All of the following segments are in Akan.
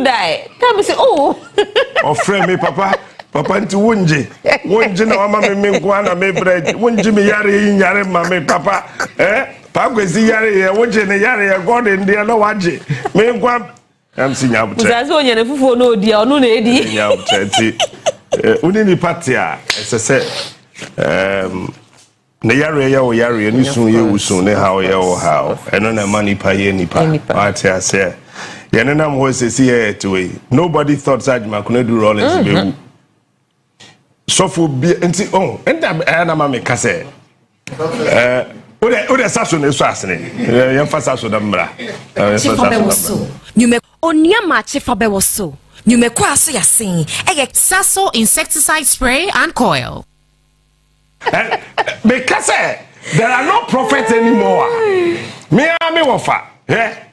die. Come say, oh. Or friend me, Papa into Wunji. Wunji no mama me guana me bread. Wunji me yare mama Papa. Papa is yare, Wunji ne yare, God in the other waji. Me guam. I'm seeing out. That's when you're for no dear, no lady. Unini patia, as I said, ne yare ya o yare, ni soon you soon, how ya or how, and on a money pay any part. I say, Yanam was a here to way. Nobody thought Sajma could do Rollins. So for be and see, oh, and I'm a casse. What a sasson is fascinating. Young Fasasso Dambra. You make Onua Maakye Fabe was so. You make quasi a sing. Sasso insecticide spray and coil. Because there are no prophets anymore. Me wafa. Yeah.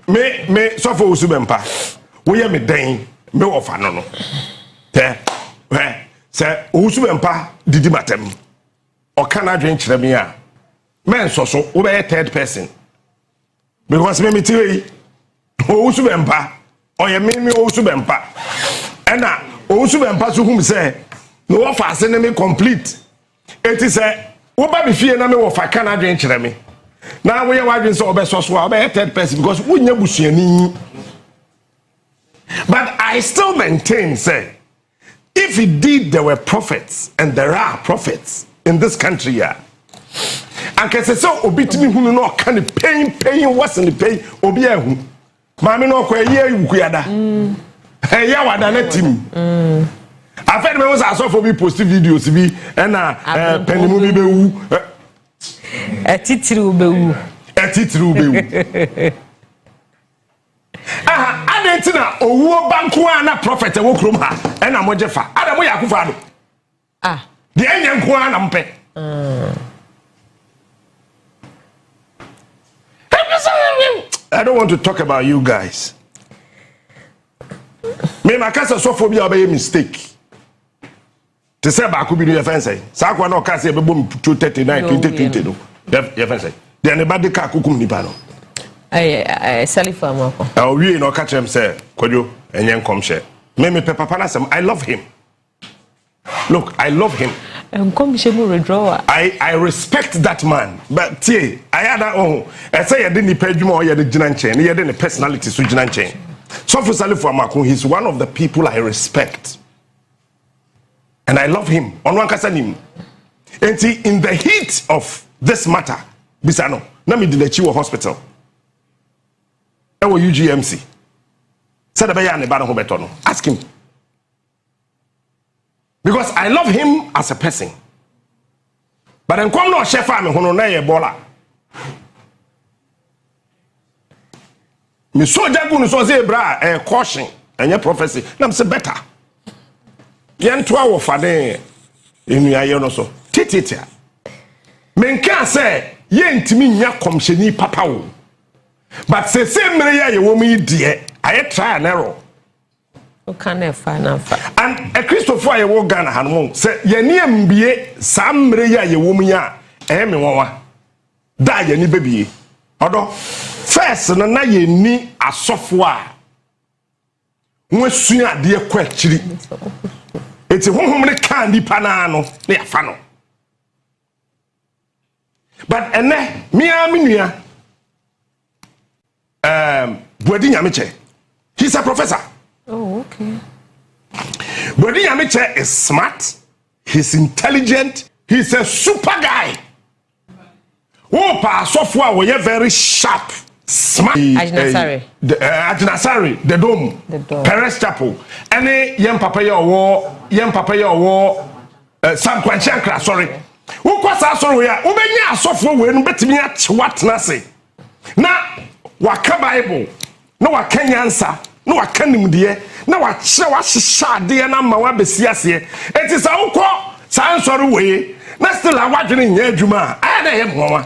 Me so for Usubempa. We are me dane. Me wafa no. Say Usubempa didi matem. Or can I drink chemia? Men so over a third person. Because me tell you, Usubempa. Or you mean me Usubempa. And now Usubempa to whom say no offer send me complete. It is a Uba be fear na me wafa can I drink chemia. Now we are watching so best was a third person because we never see any. But I still maintain, say, if indeed there were prophets and there are prophets in this country, yeah, and can say so, obitimi who no can paying what's in the pay, obia who, mammy no kwa ye ukuyada, hey ya wada na team. I felt me was I saw for me posting videos to be and penny movie be a titru be. I didn't know. Oh, Bankuana prophet, a walk room, and I'm Mojefa. I don't know Yakufado. The Indian Kuan, I'm pay. I don't want to talk about you guys. Me, my cancer so phobia by a mistake. To say about could be your fancy. Sakwa no can say boom 239, 2020. Your fancy. The anybody car kukum nipano. I sell it for more. Oh, we no catch him say, Kojo, and yan come share. Me Papa Panasam, I love him. Look, I love him. I respect that man. But I had I say I didn't pay you more, you had the chain, you had the personality to Jinan chain. So for Salif Makun, he's one of the people I respect. And I love him. On one kasanim. And see, in the heat of this matter, Bisano, let me do the Chiwa hospital. That was UGMC. Said the ask him. Because I love him as a person. But then come no chef am hono na ye bola. Me so jagu no so say bra caution enye prophecy. Na say better. Yen to awo fade enu aye no so. Tititia. Men can say ye ntimi nya komhyeni papa wo. But say mere ya ye wo mi die aye try and error. And a Christopher I will Ghana Hanmo say ye near mbie some mere ye woman ya me wawa da ye ni baby odo first na ye ni asofo a won ade kwa akiri eti honhom ne kan di pana no na ya fa no but ene me nua Bwedi Nyamiche, he's a professor. Oh, okay. Bwedi Nyamiche is smart, he's intelligent, he's a super guy. Oh, pa software we very sharp, smart. Ajinasari. Ajinasari, the dome. Perez Chapel. Any young papa Sam Kwanchankra, sorry. Who was our sorry? Ubenya software we no betimi a what na say. Na waka Bible, no waka nyansa, no waka nimdeɛ, na wakyerɛ wahyehyɛ adeɛ na ma wabɛsi aseɛ. Enti sɛ wokɔ saa nsɔre wei, na still awadwene nyɛ adwuma a, ayɛ dɛ yɛ mmoa.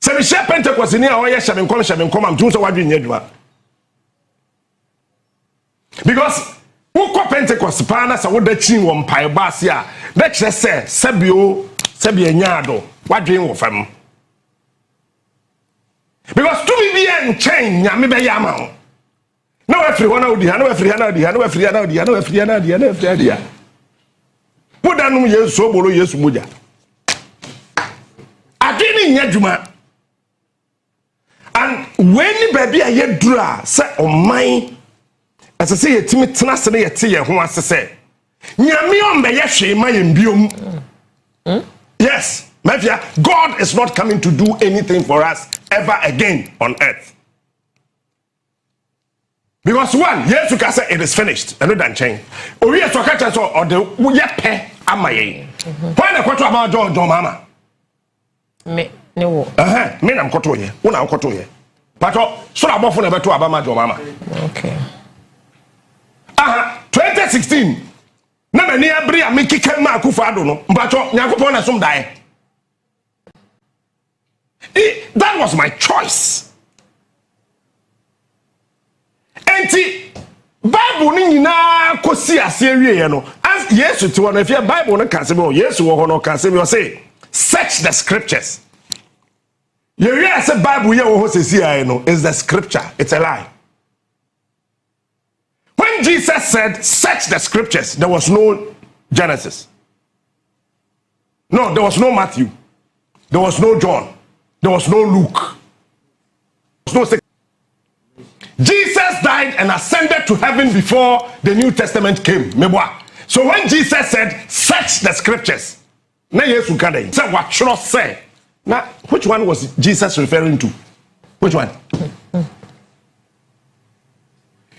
Sɛ mehyɛ Pentecost ni a ɔyɛ hyɛ menkɔm am tumi sɛ wadwene nyɛ adwuma. Because wokɔ Pentecost paa na sɛ woda kyin wɔ mpaebɔ ase a, na kyerɛ sɛ sɛbio nyaado wadwene wɔ fam. Because to me be and chain, Yami be Yama. No everyone out there, no everyone out there, no everyone out there, no everyone out there, no everyone out there. Put down yes so bolo yes muja. Adini nyadwuma. And when baby aye dura say on mine as I say yetimi tena se na yete ye ho asese. Nyame on be ye hwe ma ye mbiom. Yes, mafia, God is not coming to do anything for us ever again on earth. Because one, yes, you can say it is finished. And don't change. Oh, yes, so catch us or the yepe amaye. Why the quarter about John Mama? Me no. Me I'm koto ye. Una koto ye. But so about for never to Abama John Mama. Okay. 2016. Na me ni abri a me kike ma akufa ado no. Mbacho Nyankopon na som dae. That was my choice. Enti Bible ni nyina kosi ase awie no as Yesu ti wono afia Bible no kan se be Yesu wo hono kan se be say search the scriptures. You hear say Bible ye wo ho sesi ai no is the scripture, it's a lie. When Jesus said search the scriptures, there was no Genesis. No, there was no Matthew. There was no John. There was no Luke. There was no Jesus died and ascended to heaven before the New Testament came. So when Jesus said, search the scriptures, now yes, we can say what should say. Now, which one was Jesus referring to? Which one?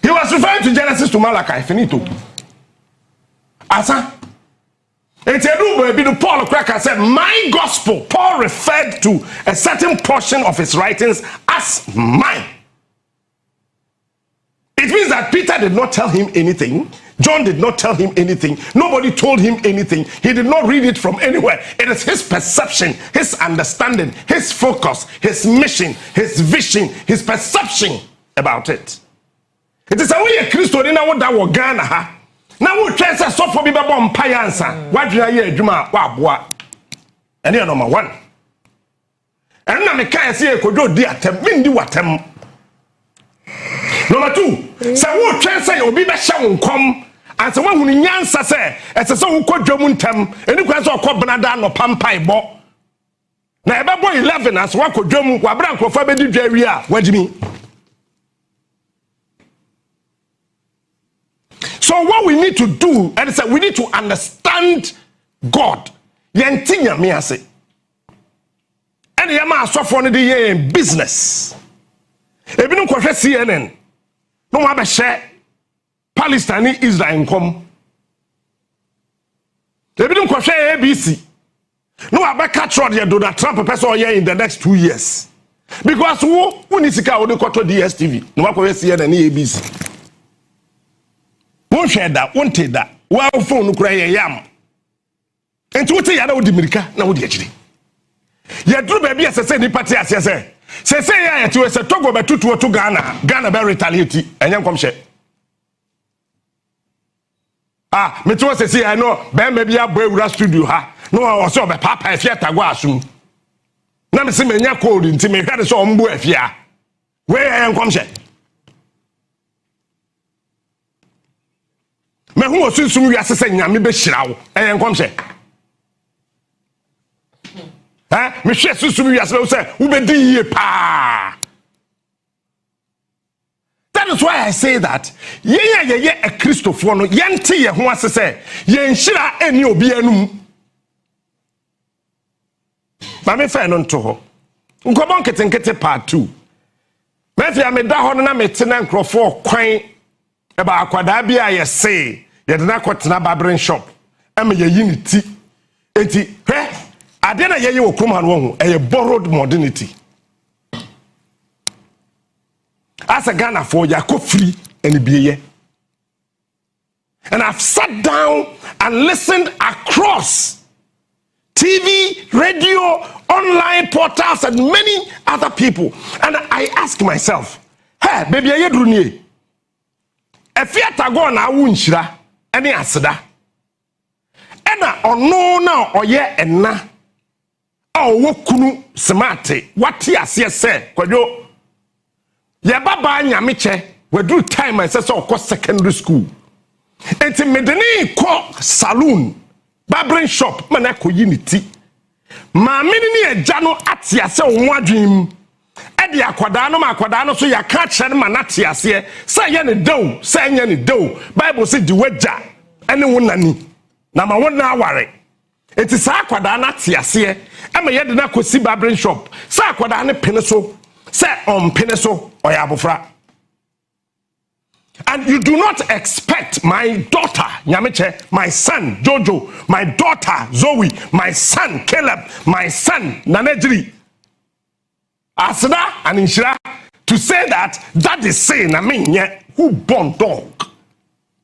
He was referring to Genesis to Malachi. Finito. Asa. Paul Cracker said, my gospel. Paul referred to a certain portion of his writings as mine. It means that Peter did not tell him anything. John did not tell him anything. Nobody told him anything. He did not read it from anywhere. It is his perception, his understanding, his focus, his mission, his vision, his perception about it. It is a way a Christian in our Ghana. Now we try to suffer people on Payansa. What do I hear? Juma, what? And you're number one. And now I can't see a kodo dear tem, Mindy Watem. Number two, so what try to say, Obi Bashan come, and so one who nyansa say, as a son who called Jomuntem, and you can also call Banadan or Pampai Bo. Now, about boy 11 as one could Jomu, Wabranko Fabedi Jeria. What do you mean? So what we need to do, and it's we need to understand God. Yentinya me ase. And yama suffer on the business. Ebi no kwahwe CNN. No ma be share Palestine Israel come. Ebi no kwahwe ABC. No abeka trod ye Donald Trump person here in the next 2 years. Because who need sika wo dey kwto DSTV. No ma kwahwe CNN and ABC. Won't share that, won't take that. Well, phone no cry yam. And to say yada odi mirika na odi achiri. Ya duru baby asese ni party asese. Say ya to ese Togo be tutu to Ghana. Ghana be retaliate. Enye nkom hye. Me to say I know be me bia boy wura studio ha. No o so be papa afia tago asum. Na me se menya cold nti me hwade so ombo afia. We enye nkom hye. Me hu osunsum wi asese nyame be hyirawo enye nkom hye. Me hwe osunsum wi asese say wo be di yie pa. That is why I say that ye a Christopher no yente ye ho asese ye nhira eni obi anum. Ma me fa no nto ho. Nkobon ketenkete part 2. Me fia me da ho no na me tena nkrofo kwan e ba akwada bia ye say ye de na kwotena barbering shop am ye unity enti ade na ye wo krom ha no ho e borrowed modernity. As a Ghana for Yako free and be. And I've sat down and listened across TV, radio, online portals, and many other people. And I ask myself, hey, baby, I do nie. If you are going na wunshira, any asida. Ena ono na oye enna. O wokunu smarte. What ya say kwadwo. Ye baba nyame che we do time I say so ko secondary school enti medeni ko saloon barbering shop man akoyi ni ti ma me ni agya no atiase wo adwem e de akwada no so ya ka kire ma na atiase say ye ne dew say nye ne dew bible say di wagya ene wo nani na ma wo na aware enti sa akwada na atiase e ma ye de na kosi barbering shop sa akwada ne pene so say pene so oya abofra. And you do not expect my daughter, Nyameche, my son, Jojo, my daughter, Zoe, my son, Caleb, my son, Nanejiri, Asada and Inshira, to say that is saying, I mean, yeah, who born dog?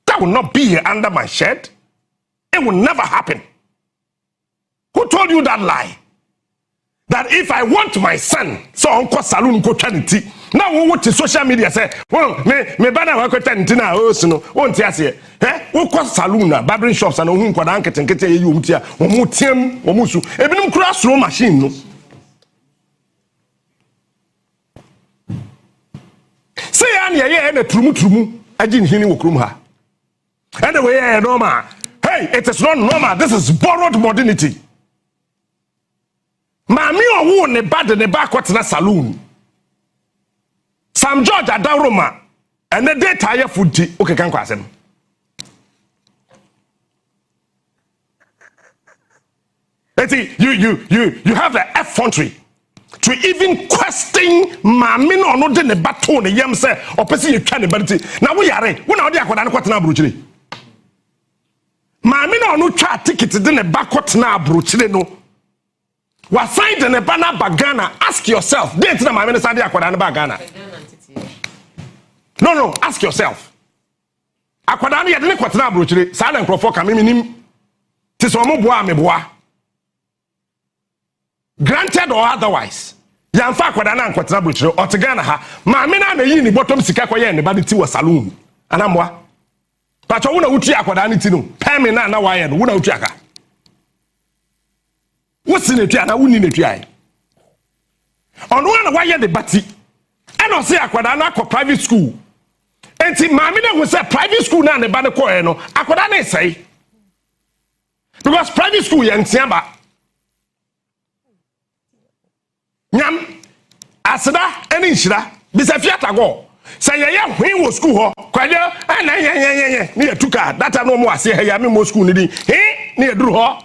That will not be here under my shed. It will never happen. Who told you that lie? That if I want my son, so Uncle Saloon go chanity. Now we watch social media say, well, me bana wa kweta ntina o no wonti ase wo kwa saloon na barbering shops and ohun kwada nkete ye umtia wo mutiam wo musu ebinum kura slow machine no say an ye na trumu agin hini wo krum ha and the way normal. Hey, it is not normal. This is borrowed modernity. Mami owo ne bad ne ba kwetena saloon. Sam George Adaroma and the day tire food okay can kwasem. You have the effrontery to even question mami no no de ne bato ne yam say or person you try ne body. Now we are when na odi akwada ne kwetena abrochire. Mami no try ticket de ne ba kwetena abrochire no. Was signed in a banner bagana. Ask yourself. Date na mami ne sadi akwada ne bagana. No, ask yourself. Akwada ne yede ne kwetena abrochire. Sa na nkrofo ka meminim. Ti so mo boa me boa. Granted or otherwise. Yamfa akwada na kwetena abrochire. Otegana ha. Mami na yi ni bottom sika koye ne ba de ti wo saloon. Anamwa. Pacho wo na wuti akwada ne ti no. Pemi na wa ye no. Wo na wuti aka. What's in it? Na wuni ne twa. Ono na wa ye de bati. E no say akwada na ko private school. Enti maami na go say private school na ne ba ne ko e no. Akwada na say. Because private school ye ntia ba. Nyam aseda eni nshira. Bisa fiata go. Say ye hwen wo school ho. Kwade na ye ni etuka. That no mo ase he ya me mo school ni di. Ni eduru ho.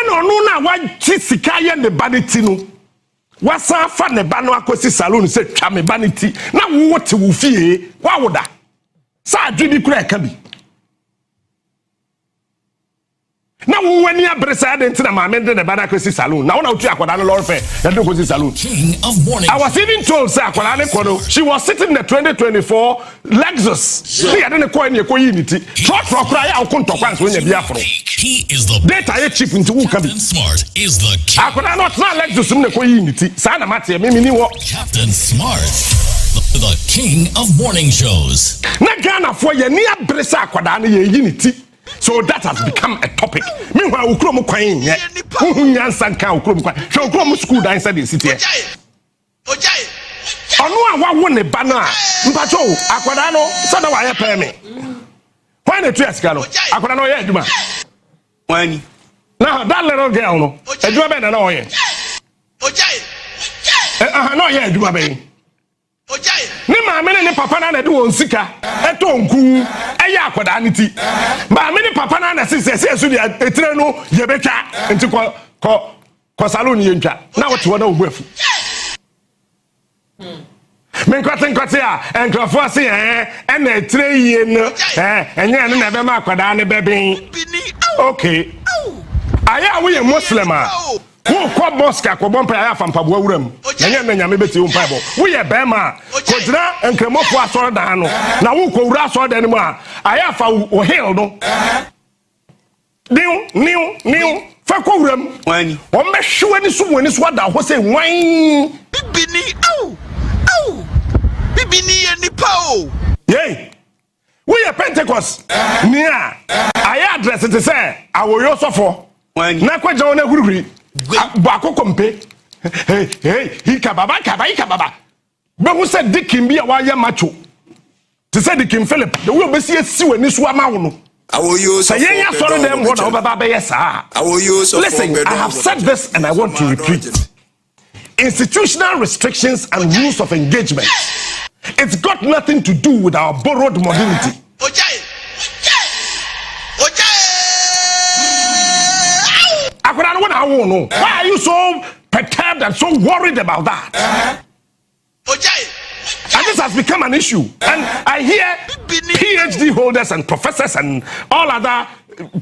No na wa sika ye ne baniti no wasa fa ne ba no akosi saloon se twa me baniti na wo wote wo fie wa woda sa adwini kura ka bi na wo wani abresa de ntina ma mende ne ba na akosi saloon na wo na otu akwada no lord fair ya de akosi saloon. I was even told say akwada ne kono she was sitting in the 2024 Lexus she had ne ko ne ko yi niti truck kura ya okonto kwan so nya bi afro. He is the data ye cheap into who can be Smart is the king. Akwada not Lexus ne ko yi niti sa na mate me ni wo Captain Smart, the king of morning shows. Na Ghana for ye ni abresa akwada ne ye yi niti. So that has become a topic. Meanwhile, ukromu kwa nye. Nyansa kan ukromu kwa. Show ukromu school da inside the city. Ojai. Onua wa won ne ba na. Mpacho akwada no sada wa ye pay me. Why na tu asika no? Akwada no ye aduma. Wani. Now that little girl no. Aduma be na oye. Ojai. No ye aduma be. Ojai. Ni maame ne papa na de won sika. Eto nku. Eye akwada ne ti. Maame ne papa na se so de etire no ye betwa. Enti ko salon ye ntwa. Na wote wona obuafu. Men kwate a enkrofo se na etire ye no enye ne na be ma akwada ne beben. Okay. Aya we Muslim a. Who kwa mosque ko bompa ya fampa bo awuram na nya nyame beti wo mpa bo wo ye bema ko jira enkremofo asoro dan no na wo ko wura asoro dan mu a aya fa wo hill no new fa ko wuram Wani. o mehwe ni so da ho say wan Bibini au. Bibini ye nipa o. yey wo ye Pentecost ni a aya address te say awoyo sofo Wani. na kwa jawo na hururi ba kokompe Hey, he kababa. But who said Dick can be a wire macho? To say Dick Philip, the will be see when this one. I will use. Say, yeah, sorry, them what over I will use. Listen, I have said this and I want to repeat. Institutional restrictions and rules of engagement. It's got nothing to do with our borrowed modernity. Why are you so perturbed and so worried about that? And this has become an issue. And I hear PhD holders and professors and all other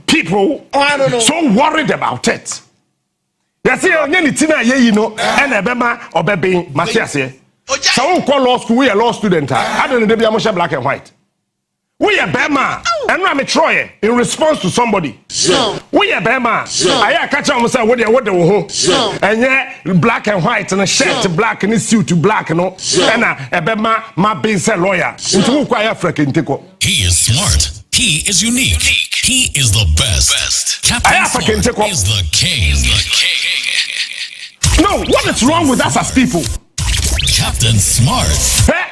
people so worried about it. They say, you know, and Ebema or Bebe Matthias. So we call law school, we are law student. I don't know if they black and white. We are Bema, and I'm a Troy in response to somebody. We are Bema. I catch on say what they and yeah, black and white and a shirt black and a suit to black and a Bema, my being a lawyer. Into who African Tico. He is smart. He is unique. He is the best. Captain Smart is the king. No, what is wrong with us as people? Captain Smart.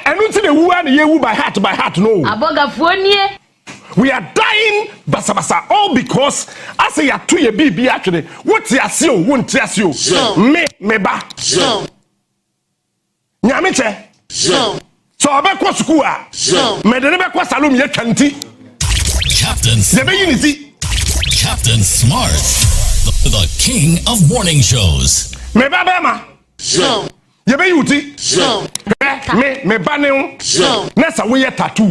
And until the one you by heart, no. We are dying, basa, all because I say ya to your baby actually. What's your seal? Won't test you? Me ba. Nyamiche. So I be school. Me de be salon ye kanti. Captain Smart, the king of morning shows. Me ba bema. You be uti. Me baneo. Nessa we tattoo.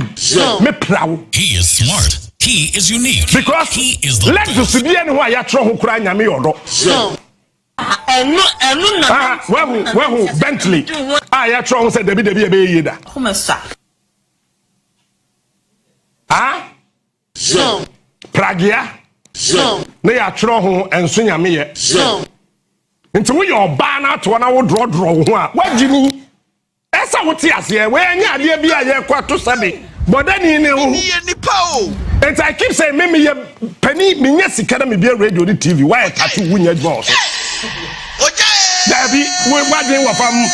Me proud. He is smart. He is unique. Because he is the let us be anyone ya tro ho kura nyame yodo. Who Bentley. Ya tro say debi be yeda. Pragia. Ne ya tro ho enso nyame ye. Into we your banner to one draw ho a wagini esa wote ase we anya ade bia ye kwato sabe but then ni ho and I keep saying me penny me nya sika na me bia radio ni TV why tattoo wunya dwo so Dabi we wadin wa fam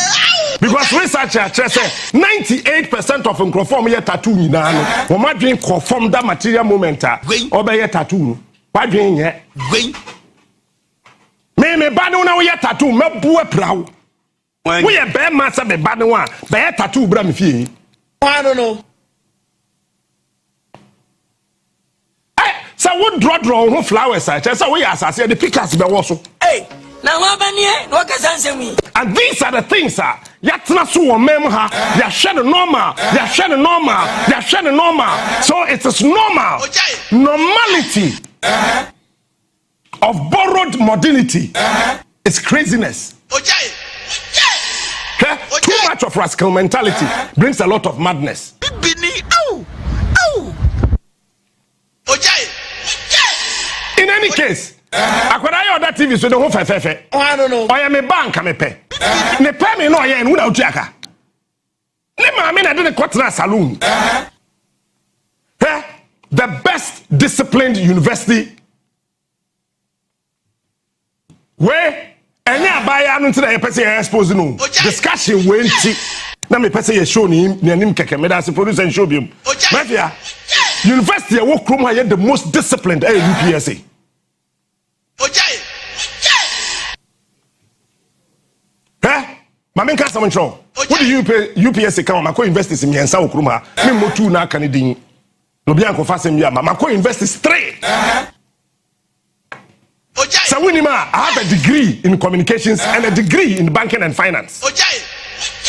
because researcher say 98% of nkrofom ye tattoo nyina no wo madwen confirm that material moment a obeye tattoo no wadwen ye me banu na we tattoo me bua prawo we e be ma se be banu a be tattoo bra me fie I don't know so what draw ho flowers I say we asase the pickers be wo so na wa banie no ka sanse mi and these are the things yatna so wo mem ha ya hwe no normal so it is normality of borrowed modernity is craziness. Too much of rascal mentality brings a lot of madness. In any case, I could that TV so the whole fefe. I don't know. I am a bank, I'm a pay. Ne pay me no I ain't without jacka. I mean I didn't cut saloon. The best disciplined university where any abaya no tell person expose no discussion we nti na me person ye show ni nim keke me da se produce and show biom mafia university wo krom ha the most disciplined UPSA Mama nka some show what do you UPSA come ma ko university me ensa wo krom ha me motu na aka ne din no bia nko fa sem bia ma ko university 3 So I have a degree in communications and a degree in banking and finance.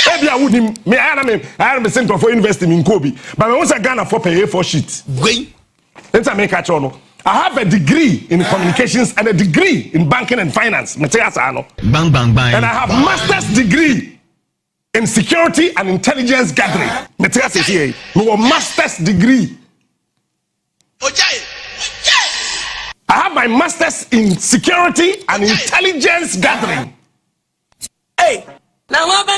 Maybe I wouldn't me I am a center for investing in Kobe, but I also Ghana for pay for sheet. Let's make a chono. I have a degree in communications and a degree in banking and finance. Bang. And I have a master's degree in security and intelligence gathering. No master's degree. I have my master's in security and intelligence gathering. Hey, now what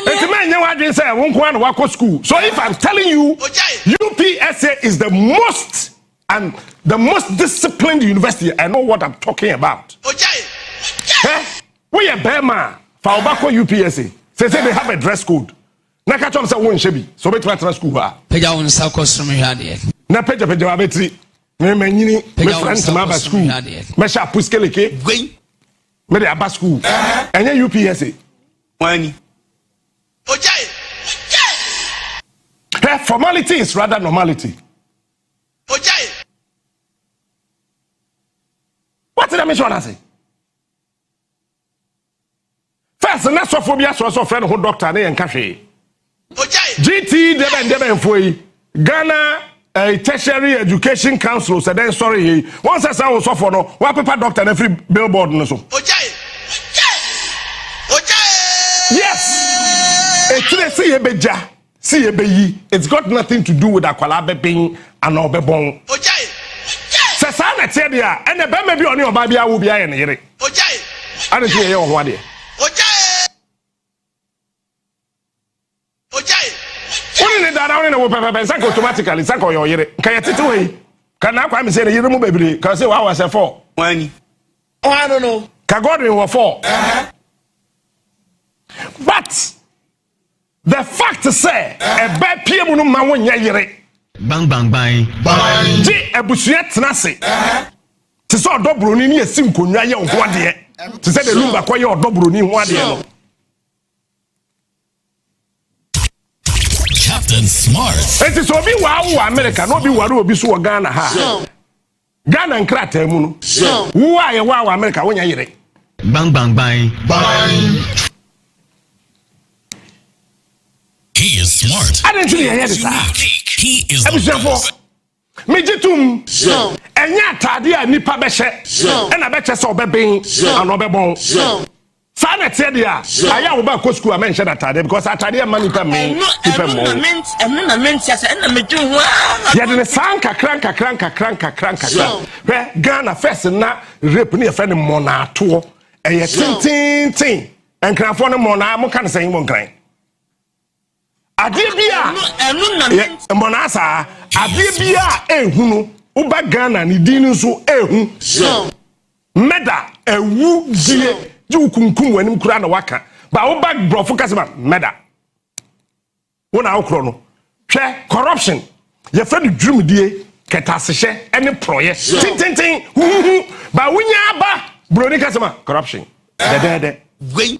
school. So if I'm telling you, UPSA is the most disciplined university, I know what I'm talking about. We are Burma. Faubako UPSA. Say they have a dress code. Nakachom say won shebi. So bet to school ha. Peja won sa custom hade. Na peja abetri. Me manyini me friends ma ba school. Me sha puskeleke. Gwen. Me dey aba school. Enye UPSA. Wani. Ojai. Hey, formality is rather normality. Ojai. What did I mention I say? First, na so phobia so friend who doctor na enka hwe. Ojai. GT deben foi. Ghana Tertiary Education Council said then sorry. Once I say so for no, what paper doctor na free billboard no so. Ojai. Ojai. Yes. Etire say ye beja, say ye beyi. It's got nothing to do with akwala bebin and obebon. Ojai. Se sa na tie dia, ene be me bi oni oba bia wo bia ye ne yere. Ojai. Ane tie ye ho ade. Ojai. Ojai. Oni ne dara oni ne wo pepe sank automatically sank o your yere. Kan ye tete we. Kan na kwa me say ne yere mu bebire. Kan say wa was 4. Wani. Oh, I don't know. Ka Godwin was 4. But the fact say e ba pie mu no ma wonya yere. Bang bang bang. Bang. Ti ebusua tenase. Ti so odobroni ni esi nkonwa ye ho ade. Ti say the lumba kwa ye odobroni ho ade no. Captain Smart. Enti so bi wa America no bi ware obi so Ghana ha. Ghana nkrata mu no. Wo a ye wa America wonya yere. Bang bang bang. Bang. He is smart. I didn't really hear this. He is the best. Mijitum. Enya atade a nipa be hye. E na be che se obeben and obebon. Sa na tie dia. Aya wo ba ko school a mention atade because atade a nipa me. Nipa mo. na ment ya se na medwu ho. Ya de sanka kranka. Hwe Ghana first na rape ni e fe ne mona ato. Eye tintin. Enkrafo ne mona mo kan sen mo nkran. Adebia monasa adebia ehunu uba Ghana ni dinu so ehu meda ewu die ju kunkum wanim kura na waka ba uba brofo kasema meda wona akro no hwe corruption ye fa du drum die ketasehye ene proye tintin hu ba wunya ba broni kasema corruption de Gwen.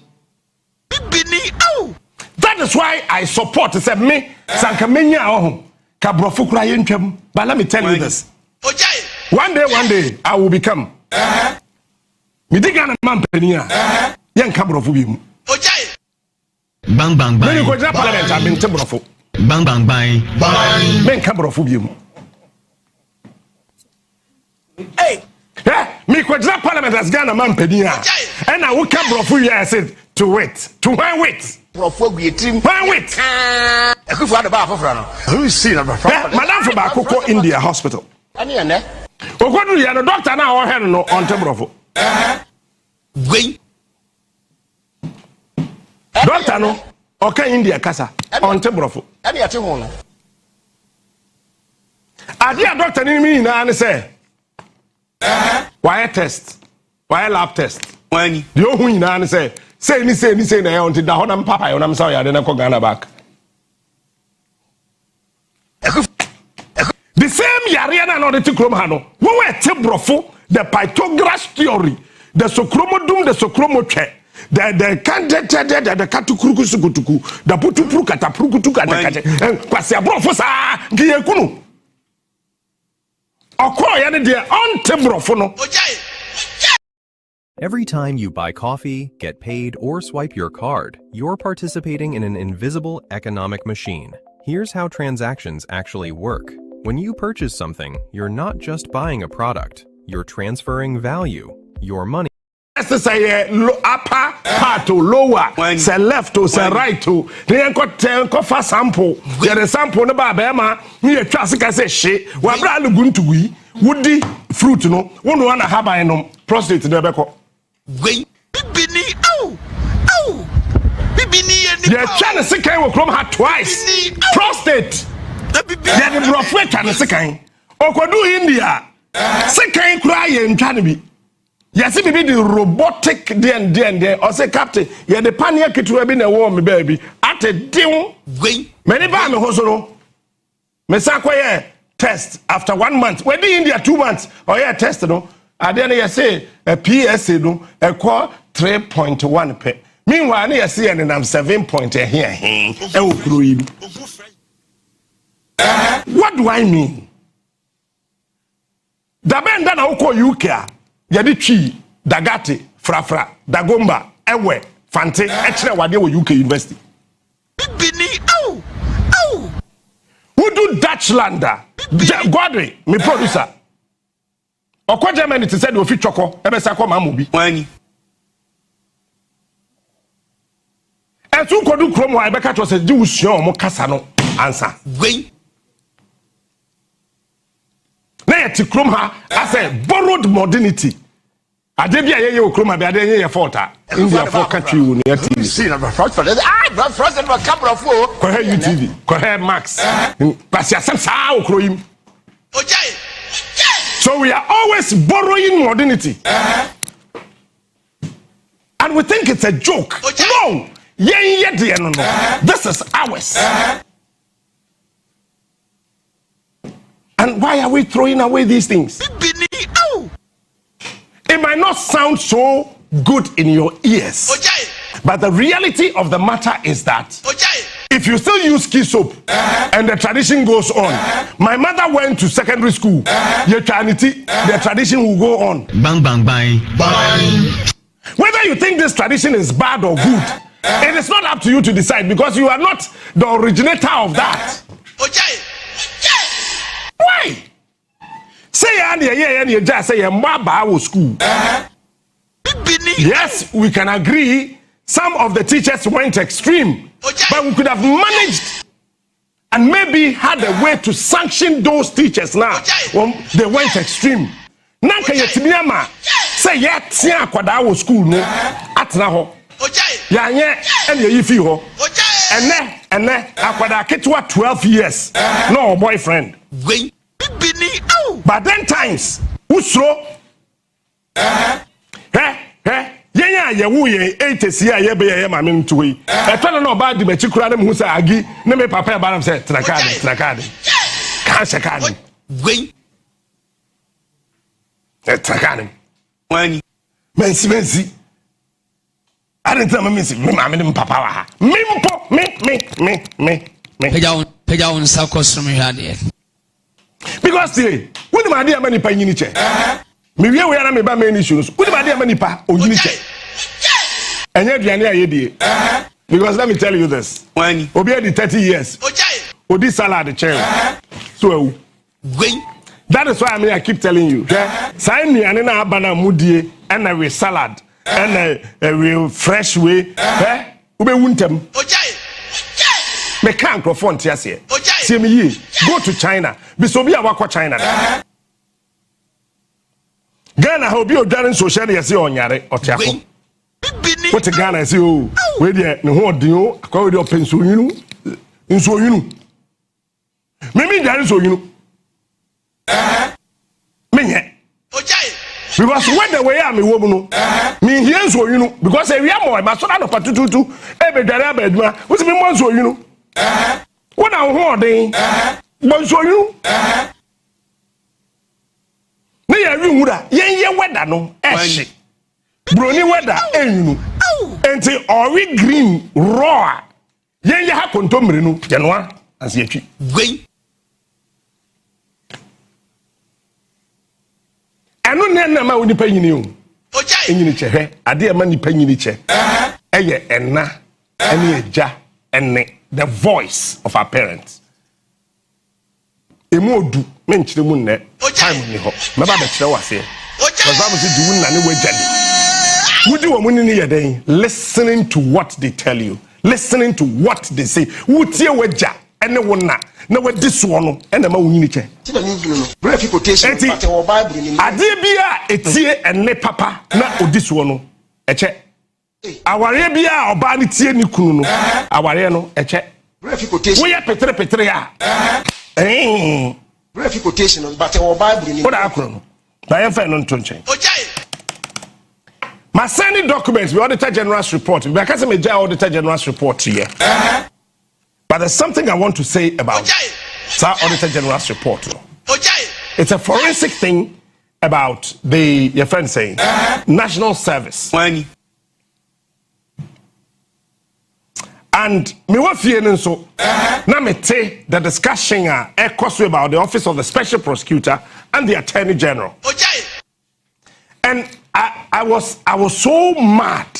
Bibini au. That is why I support say me sankamenya ohun ka brofo kura ye ntwam. But let me tell you this. Ojai. One day I will become. Me diga na mampani a. Ye nka brofo bi mu. Ojai. Bang bang bang. Me ko jina parliament a me nte brofo. Bang bang bang. Bang. Me nka brofo bi mu. Hey. Me ko jina parliament as Ghana mampani a. And I will come brofo here I said to wait. To why wait? Brofo guetrim. Why wait? Ekufu ade ba afofra no. Who see na brofo? Madam for Bakoko India Hospital. Ani ene. Ogodu ya no doctor na o he no on te brofo. Gwen. Doctor no okay India kasa on te brofo. Ani ate ho no. Ade a doctor ni mi na ne say why test? Why lab test? Wani. The ohun ina ne say ni na ya until da ho na papa yo na msa ya de na ko Ghana back. The same yare na no de tikrom ha no. Wo we te brofo the Pythagoras theory, the sokromodum, the sokromotwe, the kandete, the katukurukusukutuku, the putupru kataprukutu katakate. Kwase brofo sa ngiye kunu. Okro ya ne de on te brofo no. Ojai. Every time you buy coffee, get paid, or swipe your card, you're participating in an invisible economic machine. Here's how transactions actually work. When you purchase something, you're not just buying a product, you're transferring value, your money. Say upper part to lower, say left to say right to. Then got for sample. There is sample no ba bema. Me a trust say she. Wa bra lugun to we. Woody fruit no. One wanna have I no prostate no beko. Gwen. Bibini au. Bibini eni. Yeah, China sikai wo krom ha twice. Prostate. Yeah, the brofwe China sikai. Okodu India. Sikai kura ye ntwa ne bi. Yes, it be the robotic then. Or say, Captain, yeah, the panic to have been a warm baby. At a deal, many by me hoso. Mesakwa test after 1 month. When the India 2 months, or yeah, test no. I then you say a PSA no, a core 3.1 pe. Meanwhile, you see and I'm 7 point here. What do I mean? The band that I call UK. Yadichi, Dagati, Frafra, Dagomba, Ewe, Fante, Echne Wade UK University. Who do Dutchlander? Godwin, my producer. Okwa Germany to say do fit choko, ebesako mamubi. Wani. And so kodu krom wa ebeka to say di usuon mo kasa no answer. Gwen. Na yet krom ha as a borrowed modernity. Ade bia ye okrom abi ade ye fault a. India for country wo na TV. See na frost for that. Ah, frost na camera for. Ko he UTV, ko he Max. Pasi asem sa okroyim. Ojai. So we are always borrowing modernity. And we think it's a joke. No. No. This is ours. And why are we throwing away these things? It might not sound so good in your ears. But the reality of the matter is that if you still use key soap and the tradition goes on, my mother went to secondary school, the tradition will go on. Bang, bang, bang. Bang. Whether you think this tradition is bad or good, it is not up to you to decide because you are not the originator of that. Why? Say school. Yes, we can agree some of the teachers went extreme, but we could have managed and maybe had a way to sanction those teachers now when they went extreme. Nanka yetimiama say yetia kwada school no atna ho. Ya nye ene yifi ho. Ene akwada ketwa 12 years no boyfriend. But then times usro yenya yewu ye 80s ya ye be ye mame ntuwi etwana no ba di machi kura na mu sa agi na me papa ya baram say trakade kan shekade Gwen. Trakade Wani. mensi I didn't tell me mame papa wa ha mimpo me Peja on sakos from here. Because today when the idea many pa nyini che me wie we na me ba many issues when the idea many pa onyini che enye duane ayedie because let me tell you this Wani. obi edi 30 years odi salad che so Gwen. that is why I keep telling you say nuane na abana mudie and a salad and a real fresh way ube wuntem me can microphone tiase see me ye go to China be so be awakwa China Ghana how be odwarin social yesi onyare otiako what Ghana say oh we dey ne ho odin o akwa we dey openso yinu me dwarin so yinu menye because when the way am wo mu no me here so yinu because e wi am ma so na no patututu e be dware abaduma wo se me mo so yinu what na ho odin mo so yinu me ya wi wura ye weather no ehye broni weather enyunu enti ori green raw ye ha kontomre no ye no asi atwi Gwen. anu na ma woni pa nyini o enyini che ade ma ni pa nyini che eye enna ene eja ene the voice of our parents emu odu me nchire mu nne time ni ho me ba be kire wase because Bible say du na ne wajade wudi wo munni ye den listening to what they tell you, listening to what they say wutie waja ene wona na wadi so no ene ma wunyini che Brief quotation but our Bible ni ade bia etie ene papa na odi so no eche aware bia oba ne tie ni kunu no aware no eche brief quotation we ya petre ya brief quotation but our Bible ni oda akro no na ye fa no nto nchen My sending documents, the Auditor General's report. Because I'm a Auditor General's report here. But there's something I want to say about the Auditor General's report. It's a forensic thing about your friend saying, national service. And me wa fie no so na me te the discussion about the office of the special prosecutor and the attorney general. And I was so mad.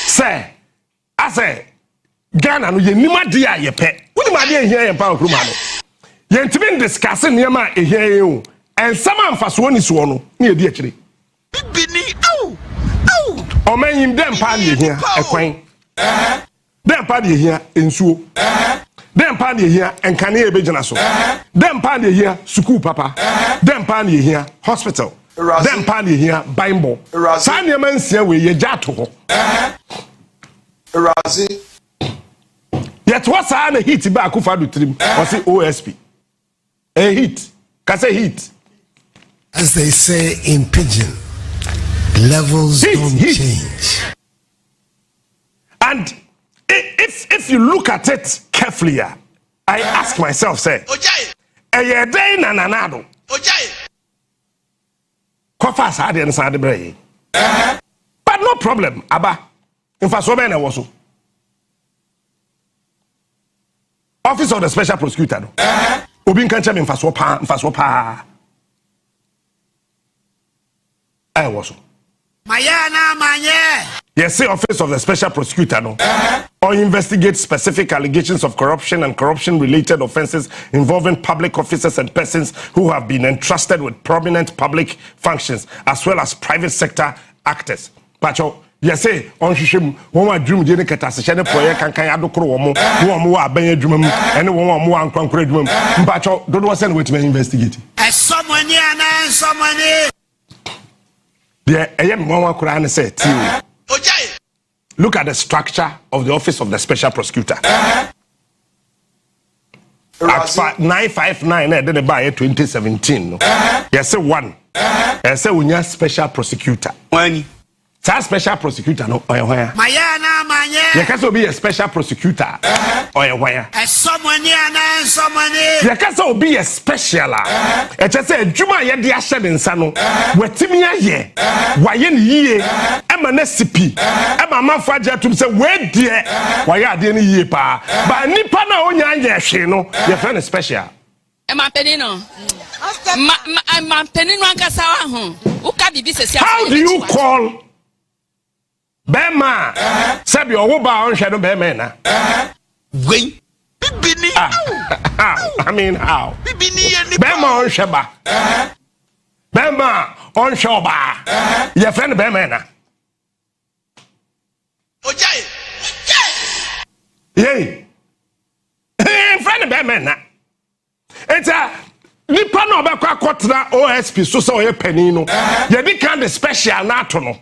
Say, I say, Ghana no ye nima dia ye pe. Woni ma dia here ye pa okruma no. Ye ntimi discuss nyama e here ye and some amfaso ni so no na ye di akire. Bibini au. O man him dem pa ye here ekwan. Dem pa de here ensuo. Dem pa de here enkane e bejina so. Dem pa de here school papa. Dem pa de here hospital. Dem pa de here Bible. Sa nyama nsia we ye gya to ho. Razi. Yet what's an heat back Akufa do trim or say OSP. A heat. Can say heat. As they say in pidgin, levels don't change. And if you look at it carefully, I ask myself, say, a day nanado. Kofas had inside the brain. But no problem, Abba. In fact, so many was so. Office of the Special Prosecutor. Obin can't tell me in Fasopa. I was so. Yes, say Office of the Special Prosecutor, no, or investigate specific allegations of corruption and corruption-related offences involving public officers and persons who have been entrusted with prominent public functions, as well as private sector actors. Pacho, yes, say on Shishim, one dream Jenny Catasha, Poya can Adokro, one more Abaya Drum, and one more Uncle Drum. Pacho, don't want to send with me investigate. As someone here, someone here. Yeah, I am one Quran said. Look at the structure of the Office of the Special Prosecutor. Act 959, then they buy 2017. Yes, say one. Yes, say we need special prosecutor. Say special prosecutor, no, or where? You can be a special prosecutor, or where? Someone here, someone here. You can be a special. It just say Juma ye ashed in Sano. Wetimia ye. Wayen ye. MNSCP. Emma Faja to say where dear. Why are there ye pa? But nipa na onya ye she no. Your friend is special. Emma Penino. Emma Penino Ankasawa ho. Uka bibi se how do you call Bema? Sabi owo ba on hwe no Bema na. Wait. Bibini. I mean how? Bema on Sheba. Bema on Shoba. Your friend Bema na. Yay. Friend Bema na. It's a nipa no be kwa kwatra OSP so so ye panino. Ye di kind of special na to no.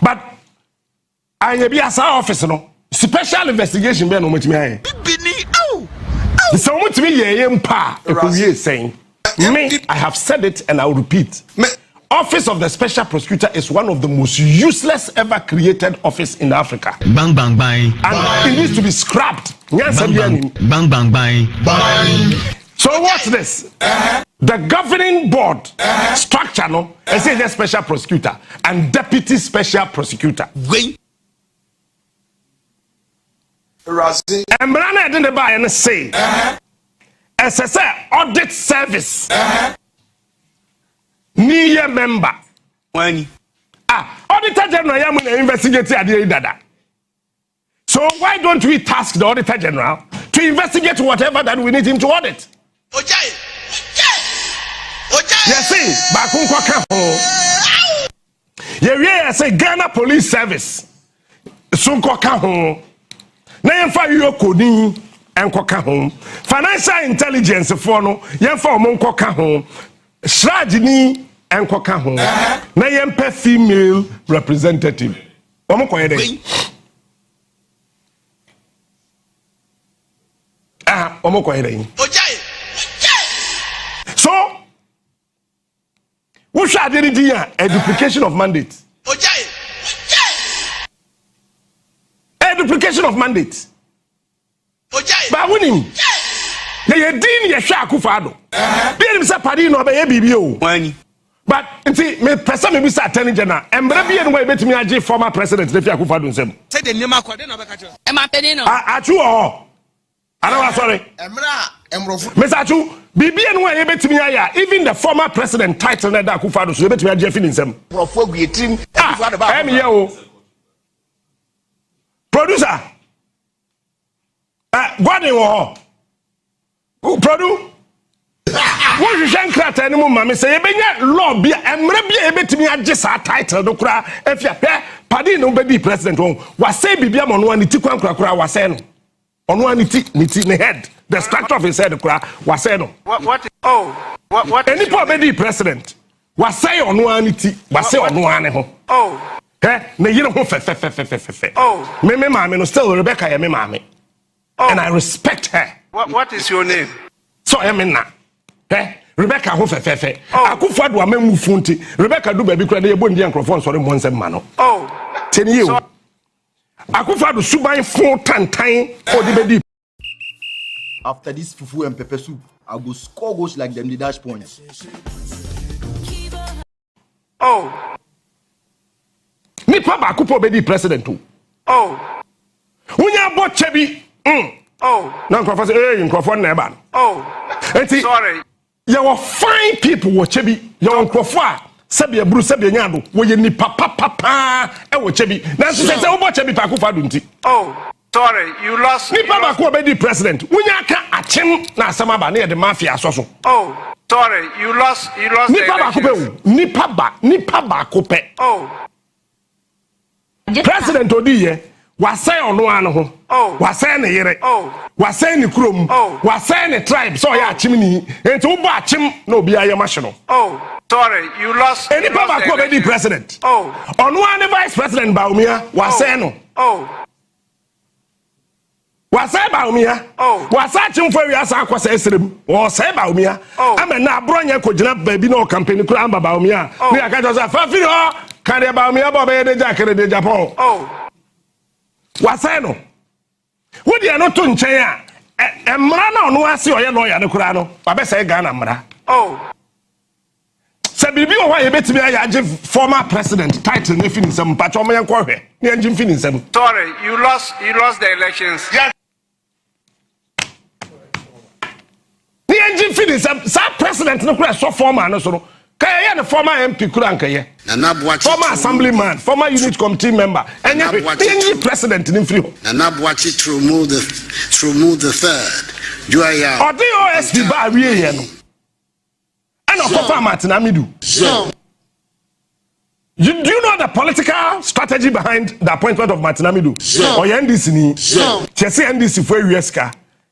But I be as office no. Special investigation be no mutimi aye. Bibini. So mutimi ye mpa ekuwie saying. Me, I have said it and I will repeat. Office of the Special Prosecutor is one of the most useless ever created office in Africa. Bang bang bang. And it needs to be scrapped. Bang bang bang bang. Bang. So what's this? The governing board structure no, I say the Special Prosecutor and Deputy Special Prosecutor. Wait. Razi. And Brana didn't buy and say SSA audit service. Near member. When Auditor General Yamun investigate dada. So why don't we task the Auditor General to investigate whatever that we need him to audit? Yes, see, Bakunko Kaho. Yeah, say Ghana Police Service. Sunko Kaho. Nayemfa Yokoni and Kokahom. Financial intelligence for no, Yemfa Monko Kahom. Shrajini and Kokahom. Nayempe female representative. Omokoyede. Omokoyede. So, what should I do? A duplication of mandates. revocation of mandate. But winning. They din ye sha Akufo-Addo. They say party no be BBO. But see, me person me be say attorney general. Embre bi enwe betimi age former president Lefi Akufo-Addo nsem. Say the name akwa dey na be ka cho. E ma peni no. Achu o. Ana sorry. Emra emrofu. Mr. Achu, bibi enwe ye betimi aya even the former president title na da Akufo-Addo so ye betimi age fini nsem. Emrofu aguetim. Em ye o. Producer. Gwani wo. Produce. What you shank crack any more, mammy say, law be and maybe a bit me just a title, no cry. If you pay, Paddy nobody president home. Was say be on one tickle crack was saying on one nitty in the head. The structure of his head crack was saying. What? Oh, what? Any poor president was say on one nitty, was say on one home. Oh, eh, no, you don't fe. Oh, me, mammy, no, still Rebecca, me, mammy. And I respect her. What is your name? So I mean now. Rebecca ho fe. Akufo-Addo amemu funti. Rebecca do baby kra dey ebo ndi enkrofo nsore mo nsem ma no. Oh. Teni you. Akufo-Addo suban fun tantan odibedi. After this fufu and pepper soup, I go score goals like them the dash points. Oh. Nipa ba Akufo be di president too. Oh. Unya bo chebi. Oh. Now Crawford say, hey, Crawford never. Oh. Sorry. You were fine people were chebi. You were Crawford. Sabia Bruce Sabia Nyado. Were you ni papa and were chebi. Now she says, oh, chebi Akufo-Addo nti. Oh. Sorry, you lost. Ni papa ko be di president. Unya ka achem na samaba near the mafia soso. Oh. Sorry, you lost. Ni papa ko be. Ni papa ko pe. Oh. President Odiye. Wasay Onua no ho. Oh. Wasay ne yere. Oh. Wasay ne kurom. Oh. Wasay ne tribe. So ya chimni. Enti wo ba chim na obi aye mahye no. Oh. Sorry, you lost. Any papa ko be di president. Oh. Onua ne vice president Baumia. Wasay no. Oh. Wasay Baumia. Oh. Wasay chimfo wi asa akwasa esrem. Wasay Baumia. Oh. Ame na abronya ko gina baabi na o campaign kura amba Baumia. Ne aka jo say fa firi ho. Kan de Baumia bo be de jakere de Japan. Oh. Wasay no. Wo de no to nchen a emra na ono ase oye no ya ne kura no. Ba be say Ghana mra. Oh. Se bibi o wa ye betimi aya former president title ne fini sem pa choma yenko hwe. Ne engine fini sem. Sorry, you lost the elections. Yes. Ne engine fini sem sa president no kura so former no so no. Kaya the former MP Kurankaye, former assemblyman, former unit committee member, and the president in free. Nanabuachi to remove the third. Or the OSP by Riano. And of course, Martinamidu. Do you know the political strategy behind the appointment of Martinamidu? Or NDC? Chesi NDC for USK.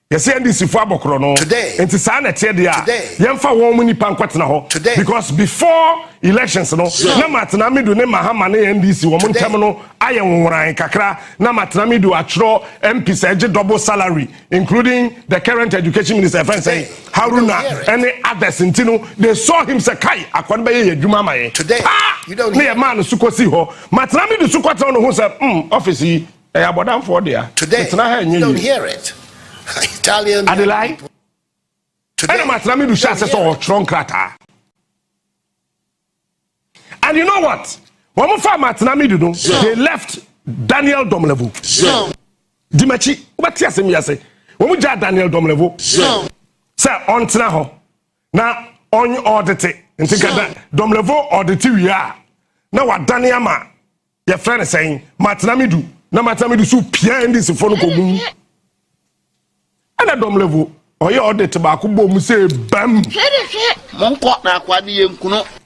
Yes, NDC for Abokrono. Today. And to sign a tedia. Yemfa womuni pankwatna ho. Today. Because before elections, no, na Martinamidu ne Mahamane NDC womun terminal ayen wuran kakra na Martinamidu atro MP say double salary, including the current education minister friend say Haruna and others intino. They saw him say kai akwanba ye adwuma maye. Today. You don't hear man sukosi ho. Martinamidu sukwata no who say office yi e abodam for there. Today. You don't hear it. Italian. Adelaide. Today. And Martinamidu shall say so strong crata. And you know what? When we found Martinamidu, they left Daniel Domlevo. Dimachi, what you say? When we got Daniel Domlevo, sir, on Tinaho. Now, on your audit, and think that Domlevo audit we are. Now, what Daniel Ma, your friend is saying, Martinamidu, now Martinamidu so pian this phone. And at Domlevo, or your audit tobacco boom say, bam.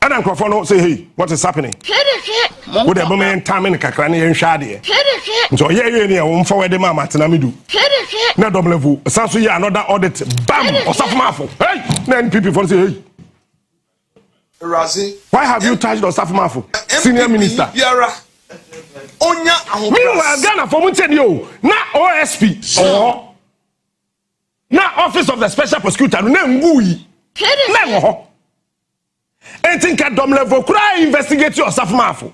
And Uncle Fono say, hey, what is happening? Would a woman time in Kakrani and Shadi? So, yeah, won't forward the mamma Tinamidu. Now, Domlevo, Sansuya, another audit, bam, or Safmafo. Hey, then people say, hey. Razi. Why have you touched on Safmafo? Senior Minister. Meanwhile, Ghana for Muntenio, not OSP or now Office of the Special Prosecutor, no ngui. Never. And think at Domlevo, could I investigate your Safmafo?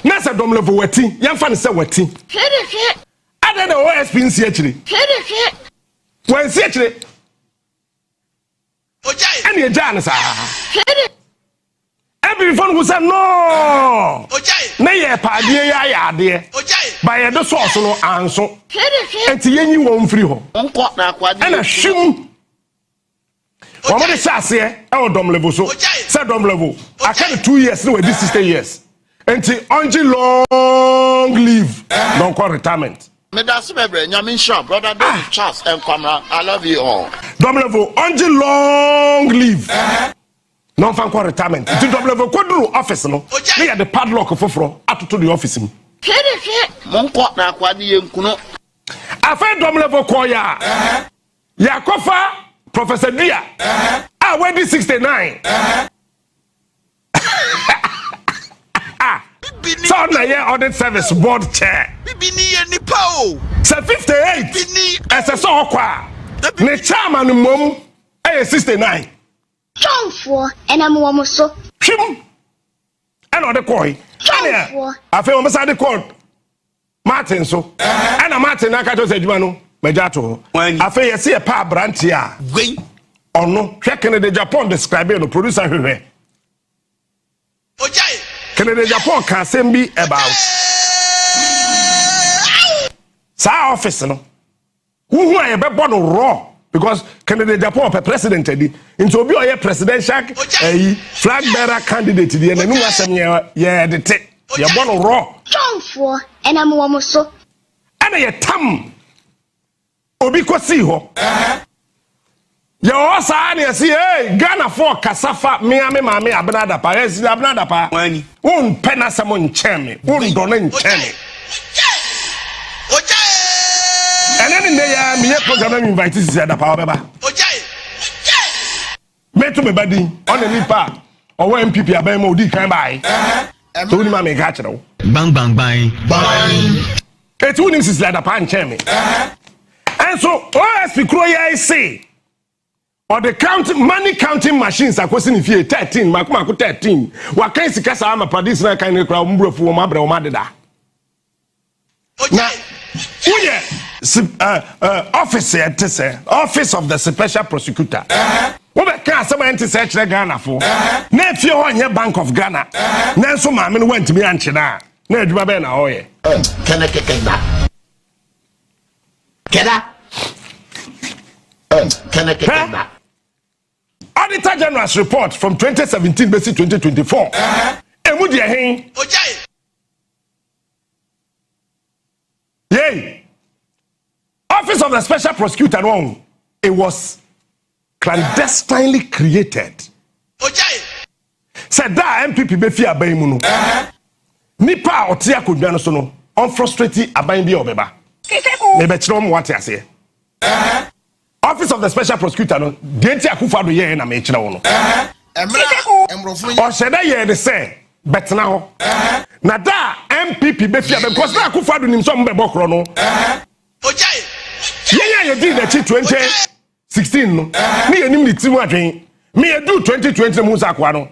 Nasa Domlevo wetting, young fan say wetting. Ada na OSP nsi achire. Wan si achire. Ojai. Ani eja na sa. Every phone who said no. Ojai. Na ye pa de ya ade. Ojai. Ba ye do source no anso. Enti yenyi won free ho. Onko na akwade. Ana hwim. One of the chassis, dom level so. Say dom level. I can't 2 years, no, this 60 years. Until only long leave, don't call retirement. That's brother Charles and Kwamra. I love you all. Dom level, only long leave. Non fan call retirement. Until dom level, quadru office no. We had the padlock of fro out to the office. Monko na kwadi yenkuno. I find dom level call ya. Yakofa. Professor Dia, when this 69. So now here audit service board chair. Say 58. As a so qua. Ne chairman mum 69. John for and I'm almost so. Him. And on the coin. I feel almost at the court. Martin so. And a Martin Nakato said you Mejato. I feel you see a pa branch here. Or no, checking the Japan describing the producer here. Canada Japan can send me about. Sa office no. Who are a bad raw because Canada Japan president into be a presidential flag bearer candidate the and no some yeah the take. You're born raw. John for and I'm almost so. And a tam. Obi ko si ho ya o sa na si Ghana for kasafa me mame abnada pa esi abnada pa wani un pena samo ncheme un do na ncheme ene ne ya me program invite si ada pa obeba me to me badi on ni pa o wa MPP aban ma odi kan bai to ni ma me ga kire wo bang bang bang bang etu ni si ada pa ncheme. And so, OSP Kroya say, or the money counting machines are costing if you 13, Makumako 13. What can you say? I'm a padis na kind of crowd, Mbro for Mabra Madeda. Officer, Office of the Special Prosecutor. What can someone to search Ghana for? Nephew on your Bank of Ghana. Nanso Mammy went to me and China. No, you are now. Can I get that? Can I get that? Auditor General's report from 2017 basic 2024. Emudia hein. Yay. Office of the Special Prosecutor no. It was clandestinely created. Said that MPP be fear aban mu no. Nipa ote akodwa no so no. On frustrate aban bi obeba. Office of the Special Prosecutor no denti akufado ye na me kire wo no o sheda ye de say betna ho na da MPP be fia because na akufado nim so mbe bokro no ye did the 2016 no me ye nim ni timu adwen me ye do 2020 mu sakwa no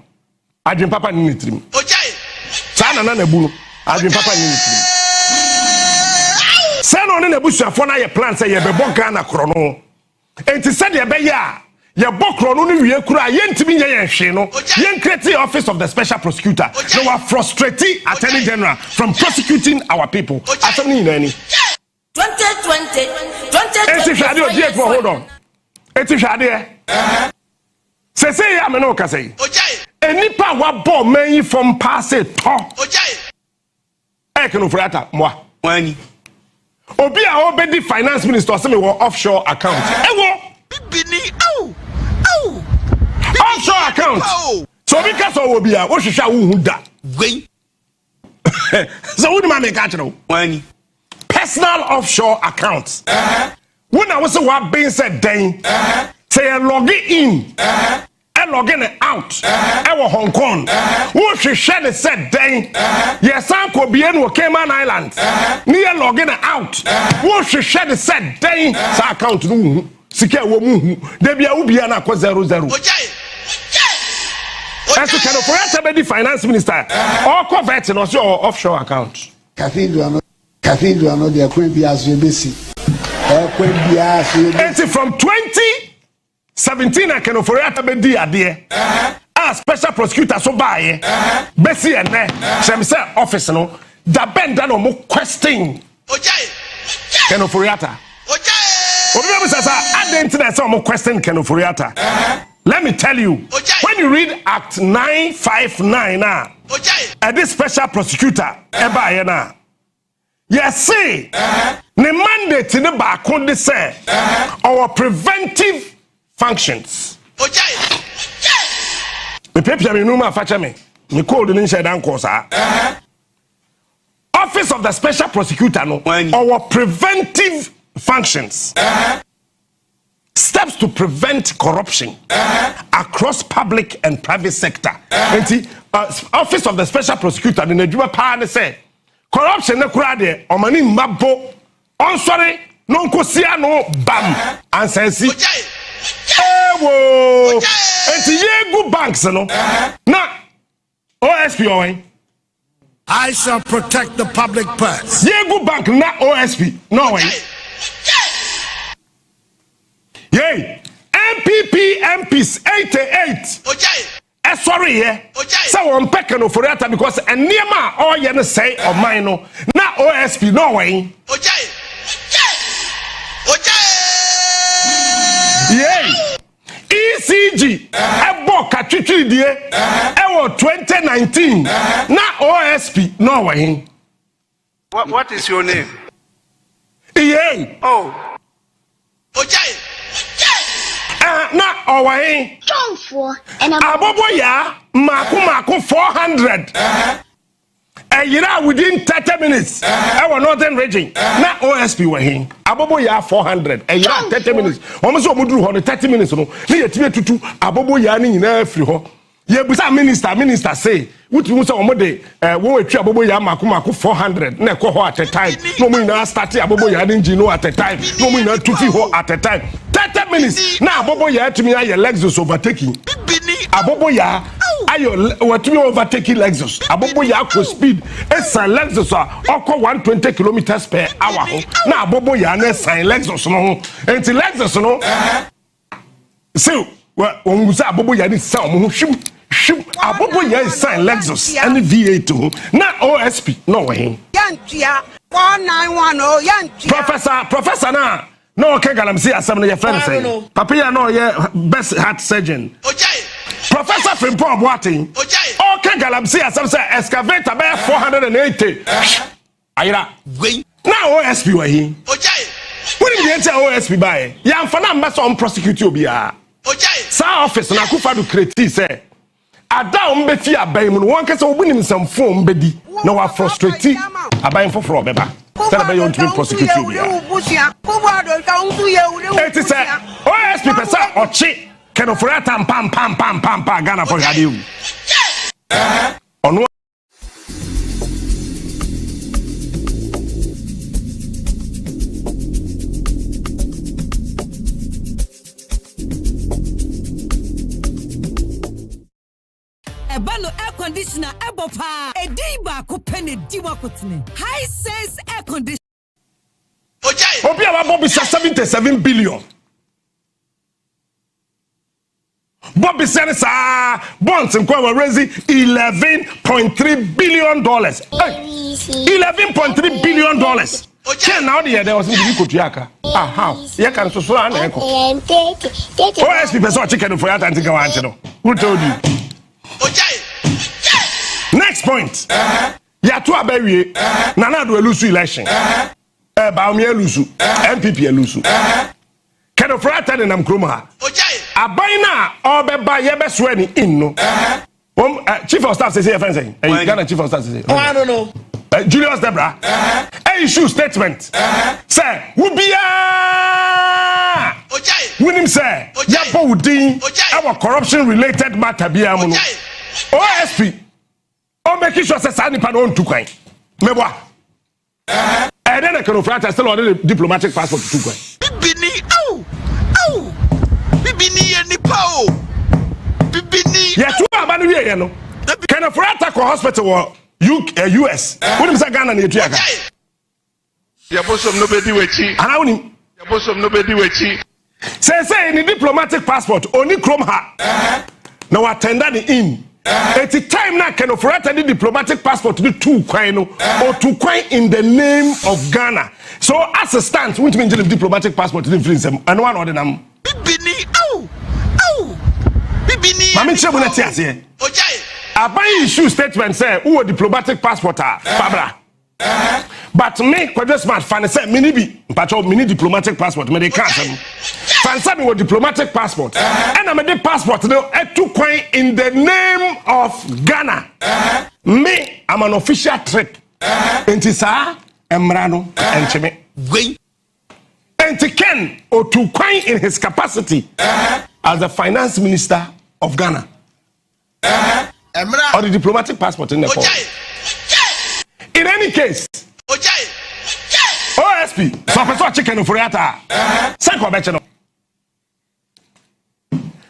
adwen papa ni trim sa na bu no adwen papa ni trim Sen on na busuafo na ye plan say ye be bo Ghana kro no. Enti said ye be ya ye bo kro no no wie kura ye ntimi ye hwe no. Ye create Office of the Special Prosecutor. No we frustrating Attorney General from prosecuting our people. Asem ni nani. 2020. Enti hwade o die hold on. Enti hwade say ya me no ka say. Enipa wa bo man from pass it to. Kenu frata moi. Wani Obi a obedi finance minister say me wo offshore account. Ewo bibini offshore account. So because obi a wo hwehwa wo hu da. Gwen. So wo di ma me ka kire wo. Wani Personal offshore accounts. When I was so what being said then say log in and log in out. I Hong Kong. Who she share the said then yes uncle be in Cayman Islands. Near log in and out. Who she share the said then sa account no secure wo mu de bia wo bia na ko 00. As you can operate the finance minister or convert in your offshore account. cathedral no dey kwen bia so ebesi kwen bia so ebesi from 2017 na Kenoforiata be di ade special prosecutor so buy besi ene sem say office no da benda no mo question Kenoforiata obi be say identity say mo question Kenoforiata. Let me tell you, when you read Act 959 now, this special prosecutor eba na yes say the mandate in the back on the say our preventive functions. The paper me no ma facha me call the share dan course Office of the Special Prosecutor no our preventive functions. Steps to prevent corruption across public and private sector. Office of the Special Prosecutor in the Juba Pa say corruption na kura de omani mabo on sorry no nkosia no bam ansensi ewo enti yegu banks no na OSP owen I shall protect the public purse. Yegu bank na OSP no way. Yay! MPP MPs 88. Sorry here. So on pekano for that because a niema all you say of mine no na OSP no way. Yay! ECG ebo katwitwi die ewo 2019 na OSP no way. What is your name? Yay! Oh. Na away abobo ya mako 400 yira within 30 minutes our northern region na OSP we hin abobo ya 400 yira 30 minutes omo so omuduru ho 30 minutes no na yetime tutu abobo ya ni nyina afiri ho ye busa minister say wuti mu say omo de wo wetwi abobo ya mako 400 na ekọ ho at a time no mu nyina start abobo ya ni no at a time no mu nyina tuti ho at a time 30 minutes na abobo ya tumi aye Lexus overtaking abobo ya ayo watumi overtaking Lexus abobo ya ko speed esa Lexus oko 120 kilometers per hour ho na abobo ya na sign Lexus no ho enti Lexus no so on usa abobo ya ni sa mo ho hwim abobo ya sign Lexus and V8 ho na OSP no we yantia 4910 professor na no okay galamsi asem no your friend say papa ya no ye best heart surgeon Professor Frimpong Boating okay galamsi asem say excavator be 480 ayira now OSP we he when you enter OSP by ya mfana mbasa on prosecute obia sa office na kufa do create say ada umbefi aban mu no won kase obunim samfo mbedi na wa frustrate aban foforo beba say be you to prosecute you it is OSP pesa ochi Kenoforiata pam Ghana for radio Onua Ebalo air conditioner ebopa ediba ko pene diwa kotene high sense air conditioner Obi aba Bobby 77 billion Bobby said bonds in Kwa raising $11.3 billion. $11.3 billion. Okay, now there was in the how? You can so and echo. OSP person chicken for that and think I who told you? Next point. Ya to abewie Nana do lose election. Baumie lose. MPP lose. Kenoforiata nam kroma. Abaina obeba yebeso ani in no. Chief of staff say friend say. Ghana chief of staff say. Oh, I don't know. Julius Debra. Issue statement. Say, "Ubia." When him say, "Yapo udin our corruption related matter bi amu no." OSP. O make sure say sani pa don tukwan. Meboa. And then Kenoforiata still on the diplomatic passport to tukwan. Bibini. Oh. Bibini any pow. Bibini. Yeah, two abanu ye no. Kenoforiata ko hospital US. When him say Ghana na etuaka. Yabosom nobody wechi. Anawuni. Yabosom nobody wechi. Say ni diplomatic passport oni krom ha. Na wa tender the in. At the time na can offer the diplomatic passport to two coin or two coin in the name of Ghana. So as a stance, which means diplomatic passport to influence them and one order them. Bibini, oh, Bibini. Mami chebu na tias here. I buy issue statement say who diplomatic passport Fabra. But me kwa smart fan say mini bi mpacho mini diplomatic passport me dey can't fan me with diplomatic passport and I'm a passport no two coin in the name of Ghana. Me I'm an official trip enti sa emrano encheme enti Ken or two coin in his capacity as the finance minister of Ghana or the diplomatic passport in the form. In any case, OSP, so person chicken for yata. Sanko becheno.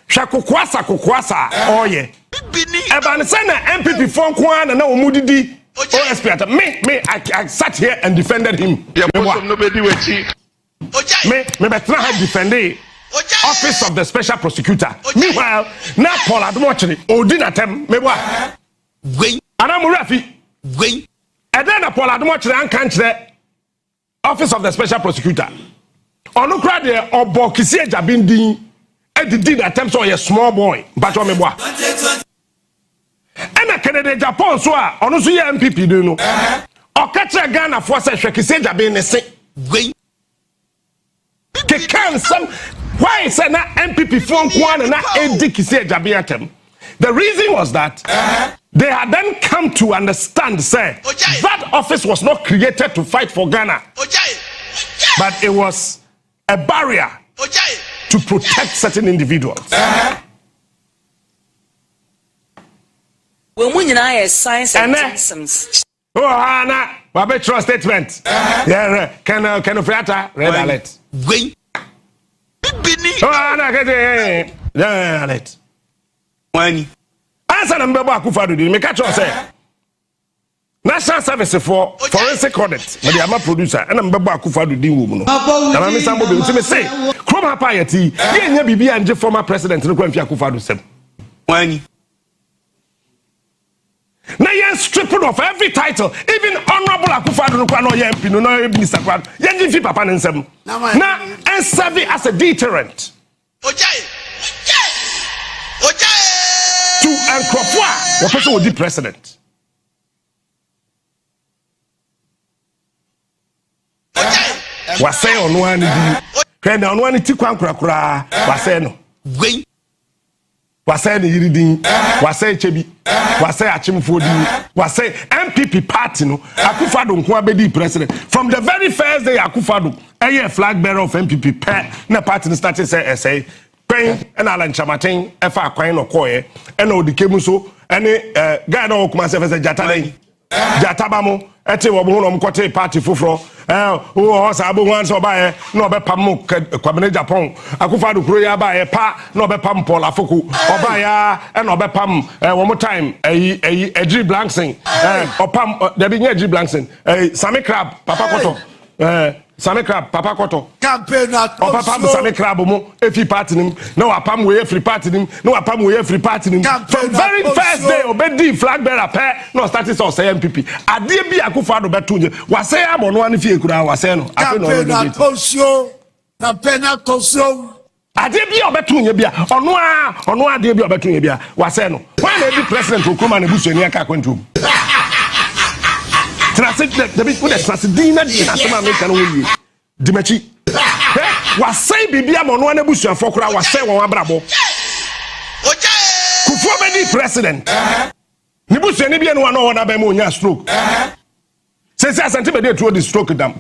Shakukwasa, oh yeah. Eban sena MPP phone kwana na omudidi. OSP ata me I sat here and defended him. Nobody wechi. Me betra have defended office of the special prosecutor. Meanwhile, na Paul Admochiri odinatem me wa. Anamu Rafi. And then Paul Admochiri ankanchre office of the special prosecutor. Onu kra de obokisi ejabindin e did attempt so a small boy but o me boa. And a Canada Japan so a onu so ye MPP do no. O ka kire Ghana for say hwekisi ejabin ne se. Ke kan some why say na MPP phone kwana na edikisi ejabin atem. The reason was that they had then come to understand, say, that office was not created to fight for Ghana, but it was a barrier to protect certain individuals. Science and systems. Oh, Hannah, what trust statement? Yeah, can red alert. Oh, Hannah, get alert. Answer number Akufo-Addo did me catch on say National Service for Forensic Audit but the ama producer and number Akufo-Addo din wo mu no na ma me sambo be me say krom hapa yati ye nya bibi anje former president no kwamfi Akufo-Addo sem wani na ye stripped of every title even honorable Akufo-Addo no kwa no ye MP no minister kwa ye give papa nsem na and serve as a deterrent to Nkrofo a person will be president. Was say Onua ni when Onua ni ti kwankura was say no. Was say ni yiridin, was say Chebi, was say Achimfodi, was say MPP party no. Akufo-Addo nko abedi president. From the very first day Akufo-Addo, a flag bearer of MPP pair, na party started say Pen and Alan Chamatin, F.A. Quine or Koye, and all the Kemuso, and guy no come as a Jatale, Jatabamo, Ete Wabunum Cote Party Fufro, who was Abu once or by no be Pamu, Kwabene Japon, Akufo-Addo Kroya by a pa, no be Pam Pola Fuku, or by and no be Pam, one more time, a G Blanksing, or Pam, there be G Blanksing, Sammy Crab, Papa Koto. Same crab papa koto campaign at papa same crab mo every party nim no apam we every party nim no apam we every party nim from very first day obedi flag bearer pair no started so say MPP ade bi Akufo-Addo betunje wase abono an fie kura wase no campaign at Osio ade bi obetunye bia ono ade bi obetunye bia wase no when the president Okroma na busuani aka kwantum the big put the dinner some American way. Dimachi. Was say Bibia Mono and Bush and Fokra was say one brabo. Kufuor president. Nibush and Nibian one on Abemonia stroke. Since I sent him a to the stroke them.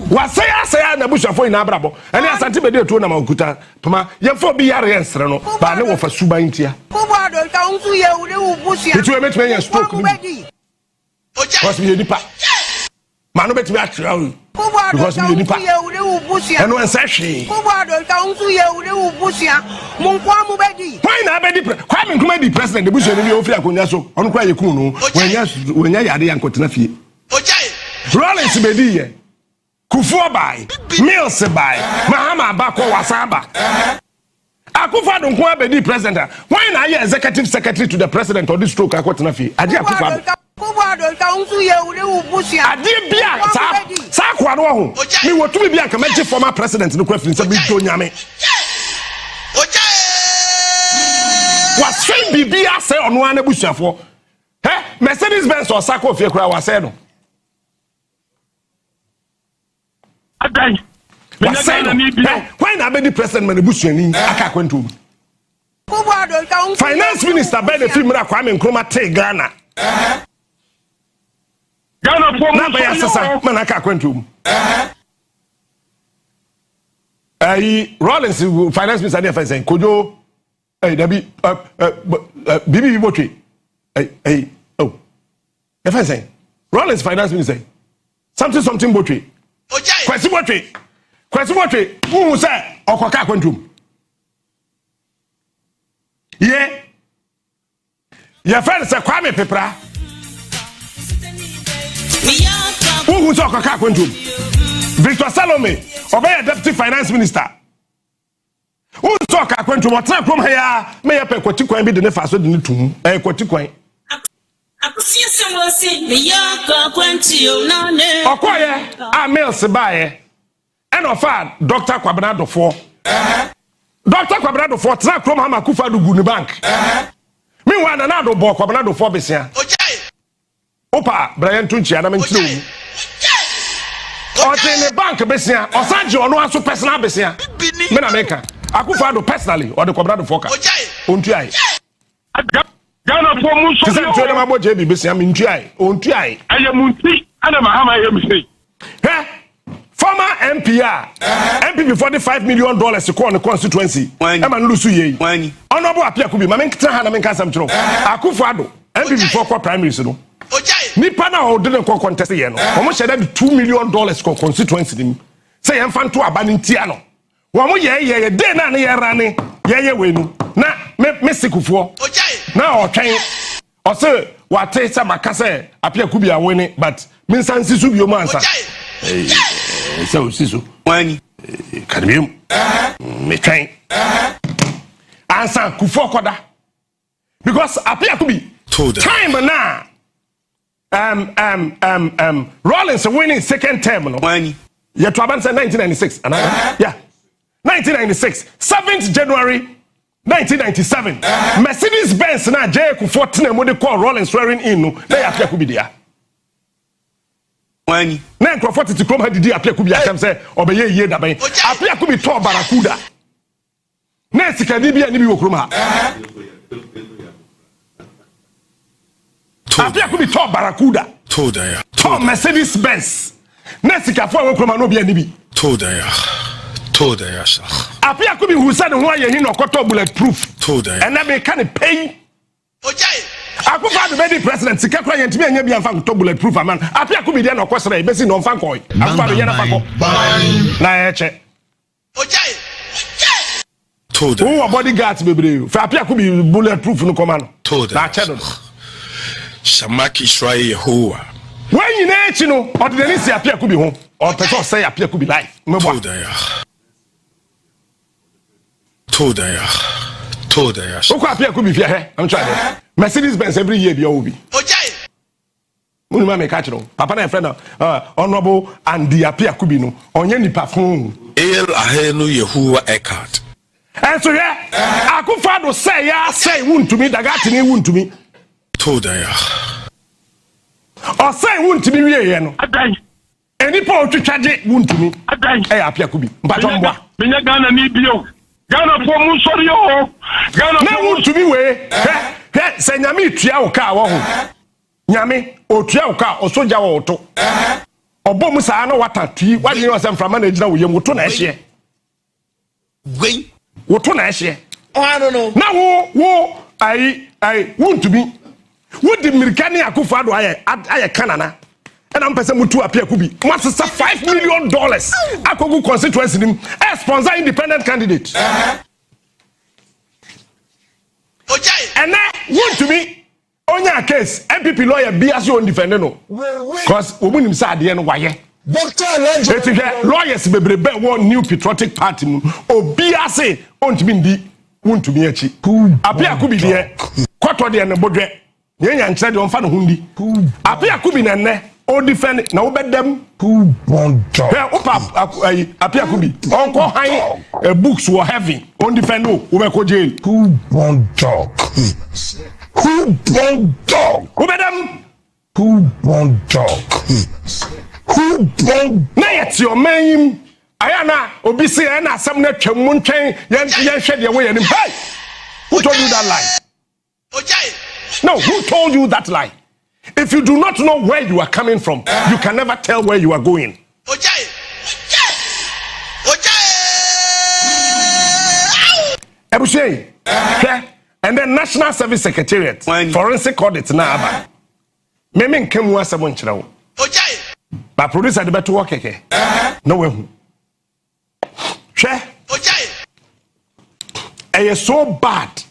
Was say I say the bush for in Abrabo, and I sent him a to Namakuta. Pama, you for be a restaurant, but no for Suba Intia. It will make me a stroke. Because me nipa manu betimi atrew because me nipa eno ensashi why na be kwa me nkuma di president the bush ni bi ofiri akonya so onu kwa yekun no wenya yade yankotena fie Rollins bedi Kufuor by Mills by Mahama Bako Wasaba Akufo-Addo nko abedi president. Why na you executive secretary to the president or this stroke akwetena fi? Ade Akufo-Addo. Akufo-Addo ka unsu ye ure ubusia. Ade bia sa kwa no ho. Me wotumi bia ka meje former president no kwa fi nsa bi do nyame. Was say bibia say ono an abusuafo. Mercedes Benz or Sako fi kura was say no. Adai. Why na be the president man ebusuani aka kwentu. Finance minister by the film na Kwame Nkrumah te Ghana. Ghana for na be asesa man aka kwentu. Rollins finance minister dey say kojo Dabi bibi botwe oh if I say Rollins finance minister something botwe kwesi botwe who say okoka kwentum ye friend say Kwame Pepra who say okoka kwentum Victor Salome obey deputy finance minister who talk akwentu motra krom haya me ya pe kwati kwan bi de ne faso de ne tum kwati kwan akusiese mo si me ya ka kwanti o na ne okoye a Mills bae and ofa Dr. Kwabena Dofo Dr. Kwabena Dofo tra krom ha makufa do gu ne bank me wa na do bo Kwabena Dofo besia opa Brian Tunchi ana me ntire omu o te ne bank besia osaje ono aso personal besia me na meka Akufo-Addo personally or the Kwabena Dofo ontuai Ghana for muso yo tse na mabo je bi besi am ntuai ontuai ayamunti ana mahama yemse former MPR MP before the $5 million to call the constituency e ma nlusu ye honorable Apiakubi ma men ktra ha na men kasam tro Akufo-Addo MP before kwa primaries no nipa na o de ne contest ye no o mo shede $2 million ko constituency nim say em fanto aba ntia no wo mo ye de na ne ye rane ye wenu na Mesikufuor na o twen o say wate say makase Apiakubi a wini but min sansi su bi o mansa so sisu wani kadmium me twen ansa Kufuor koda because Apiakubi time na Rollins winning second term no wani ye to aban say 1996 yeah 1996 7th January 1997 Mercedes Benz na J Kufuor tena mo de call Rollins swearing in no na ya Apiakubi dia wani na Kufuor titi krom ha didi Apiakubi atam say obeye yie da ban Apiakubi to Barakuda na sikadi bia ni bi wo krom ha Apiakubi to Barakuda to da to Mercedes Benz na sikafo wo krom ha no bia ni bi to da ya Apiakubi who said who ye no koto bulletproof told her and na can pay Akufo-Addo be the president sika kra ye ntimi anya bia fa to bulletproof man Apiakubi dey no kwesere be si no fa koy Akufo-Addo ye na fa ko na eche told her who bodyguards bebre fa Apiakubi bulletproof no command told her na chedo Shamaki Israel Yehowa when you na echi no ordinary si Apiakubi ho or person say Apiakubi life told her Oko Apiakubi fi he am try Mercedes Benz every year bi o bi Munu ma me catch no papa na friend honorable Andy Apiakubi no onye nipa fun El ahenu Yehowa Eckhart so yeah Akufo-Addo say ya say wuntumi dagati ni wuntumi told her o say wuntumi wiye no adai enipa otwetwaje wuntumi adai Apiakubi mpato mboa menya Ghana ni bio Ghana for muso yo Ghana na wuntumi we se nyame tua wo ka wo ho nyame otua wo ka osoja wo to obom saa na watatui wadi no sem frama na ejina wo yem to na ehye gwen wo to na ehye I don't know na wo ai wuntumi wo di mirikani Akufo-Addo aye kanana and I'm person mutu Apiakubi wants $5 million akogu constituency nim sponsor independent candidate and now want to me Onya case MPP lawyer be as you defend no because we win him say ade no waye doctor lawyers bebrebe one new patriotic party mu obi ase ontimi ndi wontumi achi apia kubi de kwato de ne bodwe nyanya nkyere de onfa no hundi apia kubi na ne o defend na wo bedam apia kubi onko han books were heavy on defend no wo be ko jail who won't talk. Who won't talk? Who bedam? Who won't talk? Who won't? Na yet your man. Ayana obi say na asem na twam mu ntwen yen hwe de we yanim. Hey! Who told you that lie? No, who told you that lie? If you do not know where you are coming from, you can never tell where you are going. Ebushe. And then National Service Secretariat, forensic audit na aba. Meme nkemu asemo nkyira wo. Ba producer de beto work keke. No we hu. Hwe. It's so bad.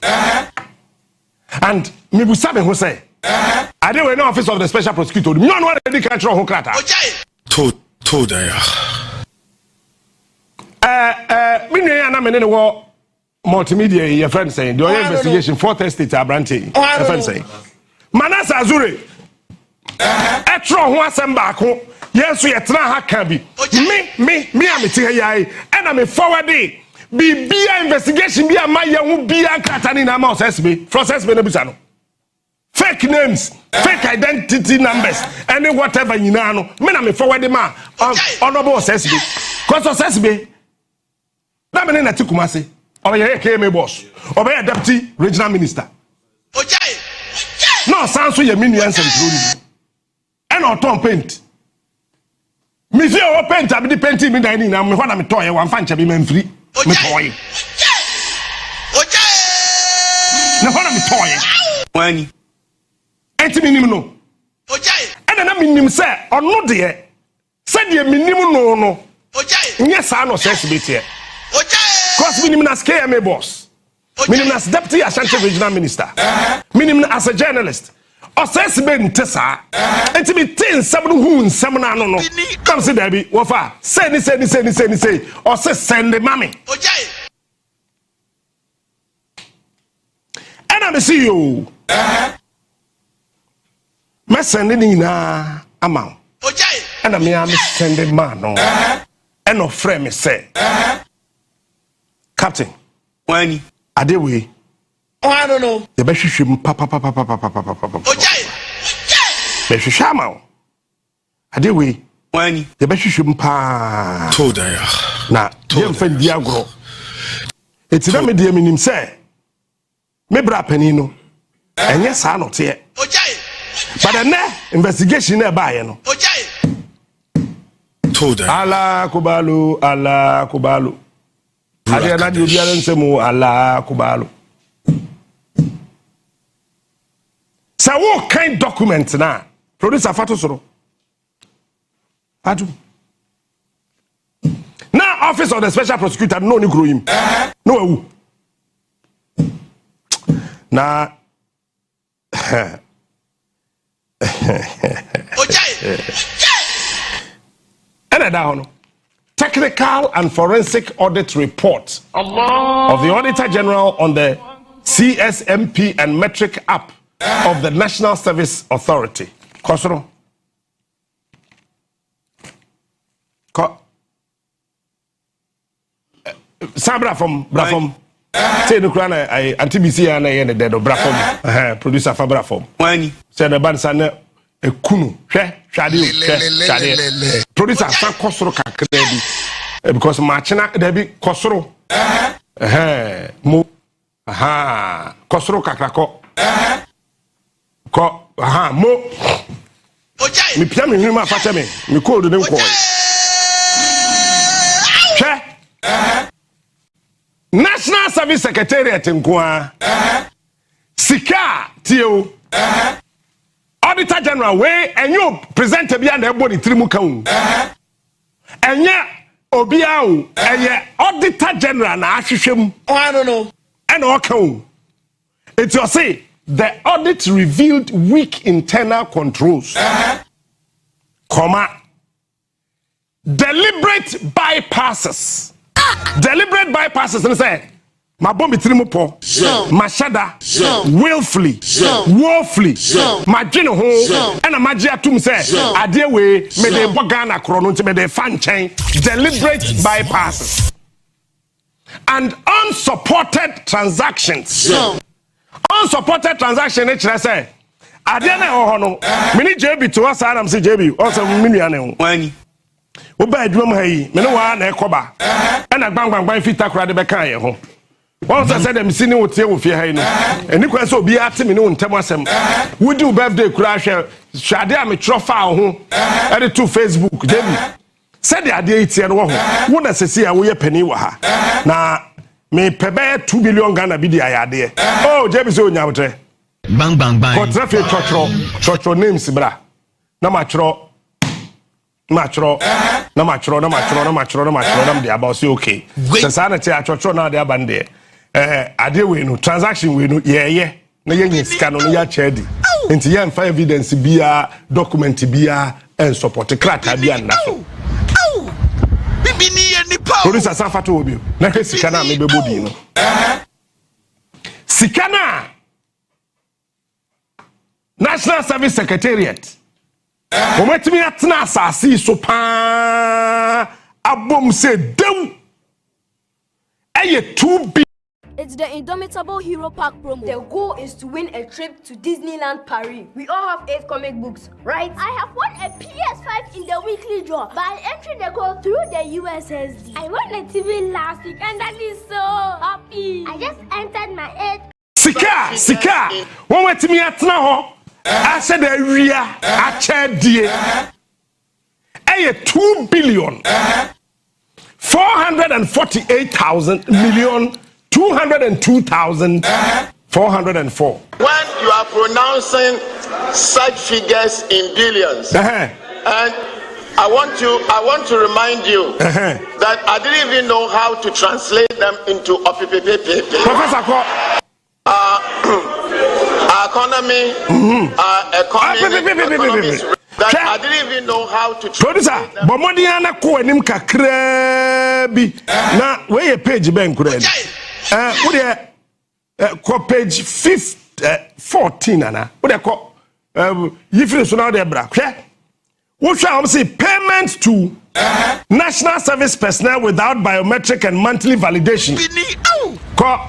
And me bu sabe who say. I dey we no office of the special prosecutor. Me no dey control ho krata. Told ya. Me nua na me ne wo multimedia your friend saying the investigation for state Abrante your friend saying Manasa Azure etro ho asem ba ko yesu yetna ha ka bi me amete yai and am forward bibia investigation bia ma ye ho bia kratani na ma process be na busa no fake names fake identity numbers any whatever nyina no me na me forward ma honorable process be cause process be na me na tikumase Oya KMA boss. Oya deputy regional minister. No, sounds so your minions and true. And on top paint. Me feel o paint abi di painting me dining na me hwana me toy wan fan chabi man free. Me toy. Na hwana me toy. Wani. Enti minim no. And na minim say ono de. Say de minim no. Nye sa no say be because minimum as KMA boss, minimum as deputy Ashanti regional minister, minimum as a journalist, or says Ben Tessa, and to be 10 7 who Samana no. Come see Debbie, Wafa, say, or say send the mommy. And I'm see you. Me sending na amount. And I'm sending man no. And no friend me say. Captain, Wani. Adewe. Oh, I don't know. The best shim papa. Best shama. Adewe. Wani. The best shim pa. Told ya. Na, dem fe diagro. Eti na me de minim say. Me bra panino. Enye sa no te. But the investigation na ba ye no. Told ya. Ala kubalu. Ade na di obiara nsemu ala kubalo. Sa what kind document na producer Fatu Soro. Fatu. Now office of the special prosecutor no ni grow him. No ewu. Na Ena da hono. Technical and forensic audit report of the Auditor General on the CSMP and metric app of the National Service Authority. Kosoro. Sabra from Brafom. Say the crown I anti-BC and I ended dead of Brafom. Producer for Brafom. Wani. Said the band son a kunu. Shadi. Producer san kosoro kakrebi. Because machina debi kosoro. Mo. Kosoro kakrako. Mo. Mi pia mi hima fache me. Mi cold dem ko. National Service Secretariat nkwa. Sika tio. Auditor General we and you present to be and everybody trimu kan. Enya obiao eye Auditor General na ahwehwem. Oh, I don't know. And okay. It's your say the audit revealed weak internal controls, deliberate bypasses. Deliberate bypasses, and say, my bomb trimupo, mashada, willfully, woefully, my general, and a magia to say, I dear way, may they bogana chrono to me the fan chain, deliberate bypasses, and unsupported transactions. Unsupported transaction, I say, I didn't know, many JB to us, I'm say JB, also million. Oba adwum ha yi me no wa na ekoba e na gbangban fita kura de be kan ye ho won say dem si ni wotie wo fie ha yi no eni kwa so obi ate me no ntem asem wudi birthday kura hwade a me trofa ho e de to Facebook jebi said the ade itie no ho wo na sesi a wo ye pani wa ha na me pebe 2 billion Ghana bi di ayade oh jebi so nyawotre bang ko trafe chocho names bra na ma chro Matro, no matro, no they about say okay. The sanity a chocho na they abande. Ade we no transaction we no yeah. Na yen scan no ya chedi. Enti yen fa evidence bia, document bia and support krata bia na so. Bibi ni ye ni pa. Police asafa to obi. Na ke sika na me bebodi no. Sika na National Service Secretariat. Ometimi atna asasi so pa abom se dem eye 2 billion. It's the Indomitable Hero Pack promo. The goal is to win a trip to Disneyland Paris. We all have 8 comic books, right? I have won a PS5 in the weekly draw by entering the code through the USSD. I won a TV last week and that is so happy. I just entered my 8. Sika. Ometimi atna ho. I said area a die 2 billion 448,000 million 202,404. When you are pronouncing such figures in billions, and I want to remind you that I didn't even know how to translate them into Professor economy, that I didn't even know how to translate them. Bomodiana ko enim kakra bi na we page ben kura ni wo de ko page 14 ana wo de ko yifiri so na de bra hwe wo hwa am say payment to national service personnel without biometric and monthly validation ko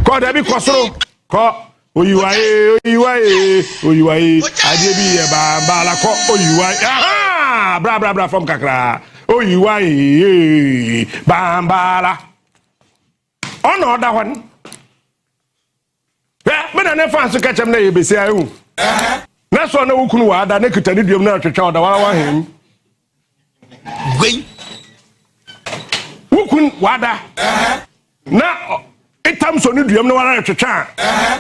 ko da bi ko soro ko oyiwaye ajebi e ba la ko oyiwaye bra from kakra oyiwaye bambala ono da hon me na ne fan so kachem na ye besi ayu na so na wukunu wa da ne kitani duom na twetwa da wa hem wukun wada na itam so ni duom na wala twetwa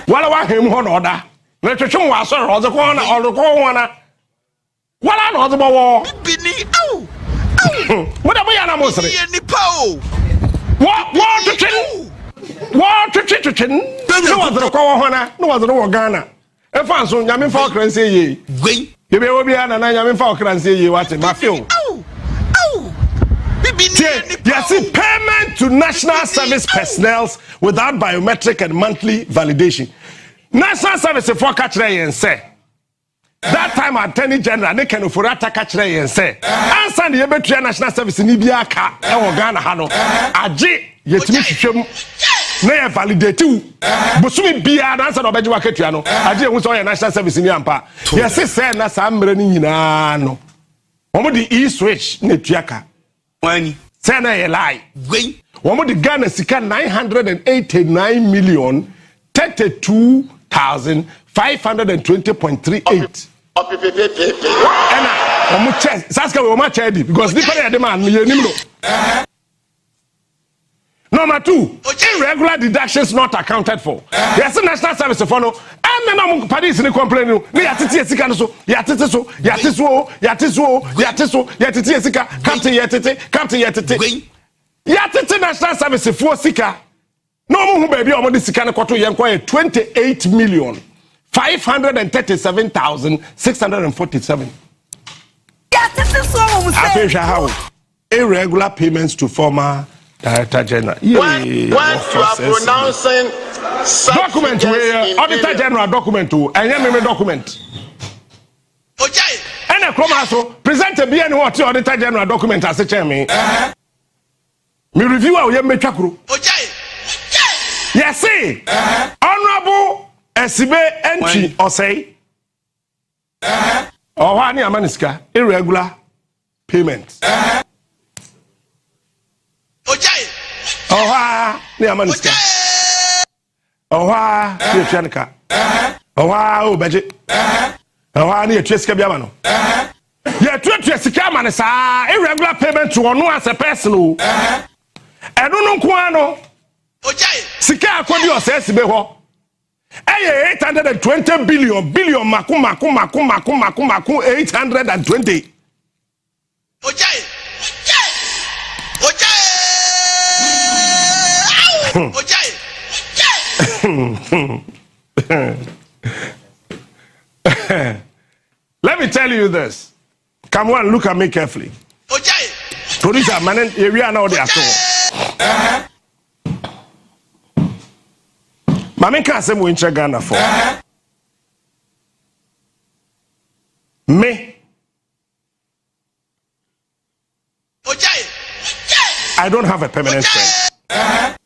wala wa hem ho na oda na twetwa wa so roze ko na oroko na wala na oze bowo bini what am I na mosre ni pa o what twetwa no was the ko ho na no was the Ghana e fa so nyame fa okranse ye ye be obi ana na nyame fa okranse ye wate ma feel. Yes, payment to national service personnel without biometric and monthly validation. National service for catch and say that time Attorney General they can for attack catch and say answer the better national service in Ibiaka e Ghana hano age yetimi hwehwem na validate bosumi bia na answer no beji waketua no age hu so national service ni ampa yes say na sa mre ni nyina no omo di e-switch na tuaka Wani. Sena ye lie. Womo the Ghana sika 989,520.38. Ena womo chest saska we womo chedi because the pay man ye nim no. Number 2, irregular deductions not accounted for. Yes, national service for no. And then Paris ni complain no. Ni yatiti sika no so. Yatiti sika. Captain yatiti. Yatiti national service for sika. No more baby or this kind of quarter young 28,537,647. Yes, this is what we say. How irregular payments to former Director General. When you are pronouncing document where Auditor General document to and document. And a chromaso present a BN what Auditor General document as a chairman. Me review our young Mechakru. Yes, see, Honorable SB entry or say, or one Maniska, irregular payments. Oh, near Maniska. Oh, near Chanica. Oh, budget. Oh, near Cheska Biamano. Yeah, Cheska Manasa, irregular payment to Onua as a person. I don't know Quano. Sika akwadi osesi be ho. 820 billion maku 820. Let me tell you this. Come on, look at me carefully. Producer, man, we are now there. Mami can't say we in Ghana for me. I don't have a permanent friend.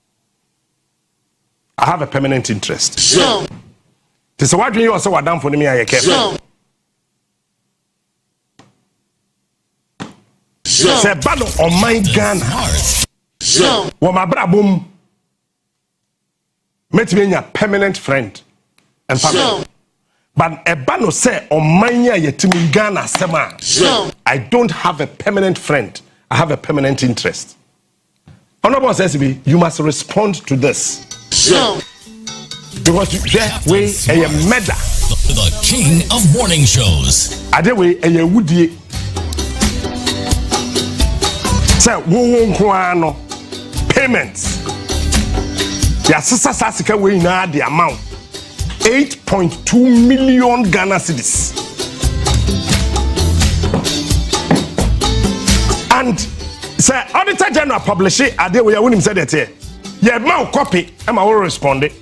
I have a permanent interest. So what do you also want down for me? I care. Say battle on my Ghana. Wa my bra boom. Met me a permanent friend and family. But a bano say on my yetimi Ghana sema. I don't have a permanent friend. I have a permanent interest. Honorable SSB, you must respond to this. Because that way a meda. The king of morning shows. Ade way a woody. Say wo payments. Ya sisa sasika we na the amount 8.2 million Ghana cedis. And say Auditor General publish it ade we won him said that here. Yeah, ma copy am I will respond it.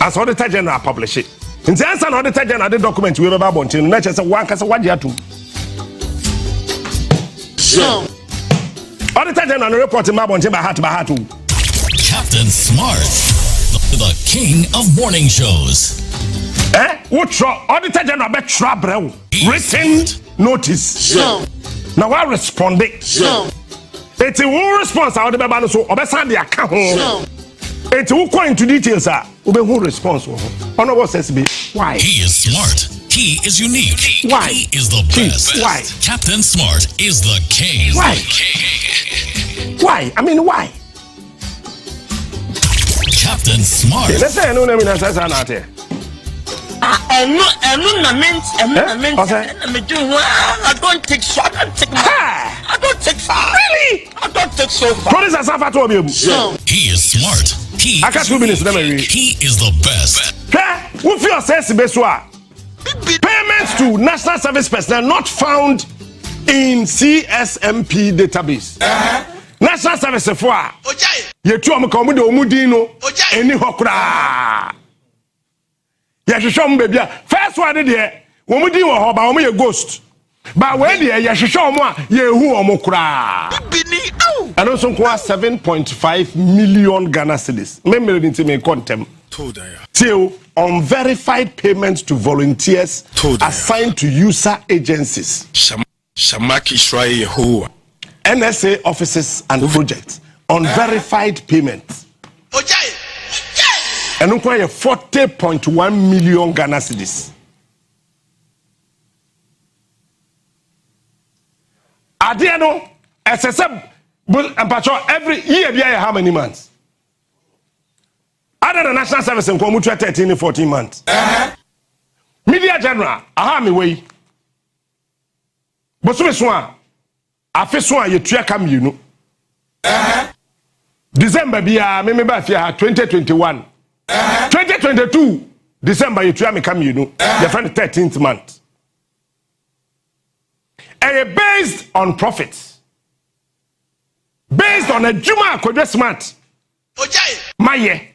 As Auditor General publish it. In the answer Auditor General the document we ever bontin na say one kasa wadia to. Auditor General report ma bontin by heart to. Captain Smart, the king of morning shows. What Auditor General bet trouble written notice. Now I respond it. It's a one response out of the Babano so obesan the account. It's who go into details are who response. Honorable says be why? He is smart. He is unique. Why? He is the best. Why? Captain Smart is the king. Why? Why? I mean why? Captain Smart. Let's say I know them in a sense I don't take so. I don't take far. Really? I don't take so far. What is that Safa to be? He is smart. He is the best. Who feel sense beswa? Payments to national service personnel not found in CSMP database. National service for you two am come do omudino eni hokra ya hwehwom baby first one there omudi wo ho ba omo ye ghost ba we there ya hwehwom a ye hu omo kra and also 7.5 million Ghana cedis memory into me contem till unverified payments to volunteers assigned to user agencies Shamaki Shrai Yehovah NSA offices and projects unverified payments. And require 40.1 million Ghana cedis. Adiano, SSM, every year, how many months? Other than national service in Kwamutra 13 and 14 months. Media General, aha me way. But so I feel so you try come you know. December bia me ba fia 2021. 2022 December you try me come you know. The 13th month. And based on profits. Based on a juma kodwe smart. Maye.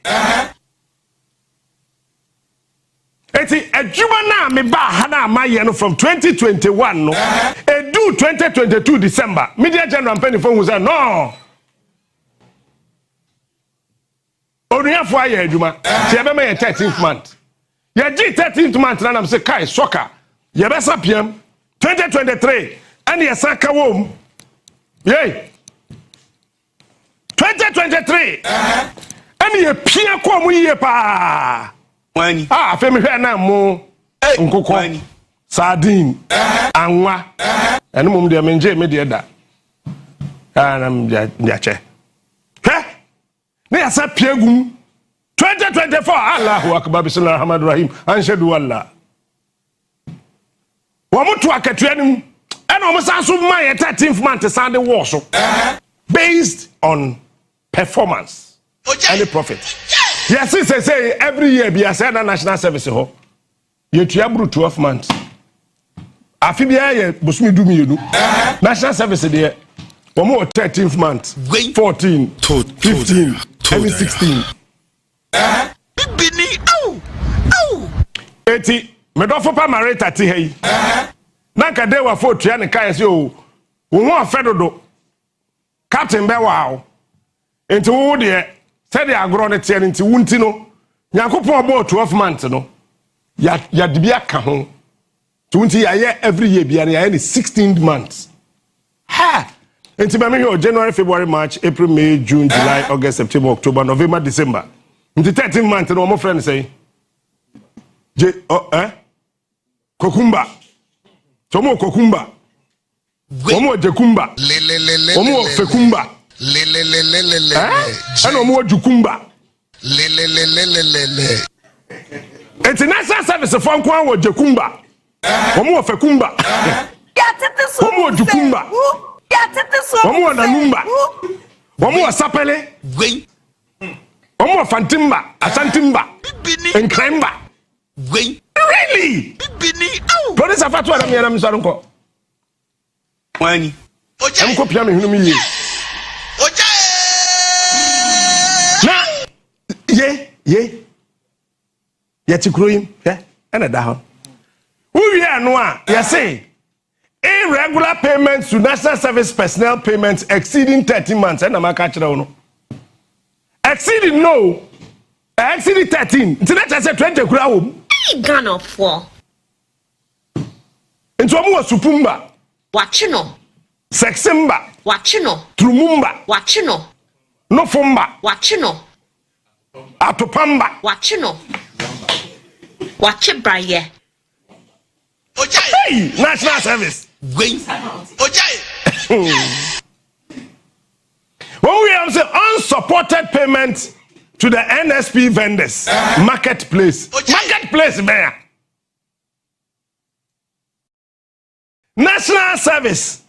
Eti adwuma na me ba ha na maye no from 2021 no edu 2022 December media general penny phone say no onuafo aye adwuma ti e be me 13th month ye gi 13th month na am say kai soccer ye be sapiam 2023 and ye saka wom ye 2023 and ye pia ko mu ye pa femi hwe na mo nkoko sardine anwa ene mum de menje me de da anam ya che he ne ya sa piegum 2024 Allahu akbar bismillahir rahmanir rahim anshadu wallah wo mutu akatuanim ene o musa so ma ye 13th month Sunday war so based on performance and the profit. Yes, say every year be as a national service ho. You tuabru 12 months. Afibia ye bosumi du mi national service there. Omo 13th month, 14, 15, 16. Bini au. 80 medofo pa marita ti hei. Na ka de wa fo tua ne kai se o. Wo ho afedodo. Captain be wa. Enti wo de said the agro ne tie nti wunti no yakopon about 12 months no ya de bia ka ho to wunti ya every year bia ya 16 months ha enti ba me January February March April May June July August September October November December nti 13 months no mo friend say kokumba tomo kokumba omo jekumba omo fekumba ano mo jukumba international service for nko wo jekumba omo fekumba omo jukumba omo nanumba omo sapele omo fantimba asantimba enkremba really police afatu adam yana mi so nko wani am ko pia me hunu mi yi ye tikroyim ena da ho we anu a ye say irregular payments to national service personnel payments exceeding 30 months ena maka kire no exceeding 13 internet say 20 kura wo Ghana for into omo supumba wachino seximba wachino trumumba wachino nofumba wachino atopamba wachino wachibraye hey, national service when we have say unsupported payment to the NSP vendors marketplace there national service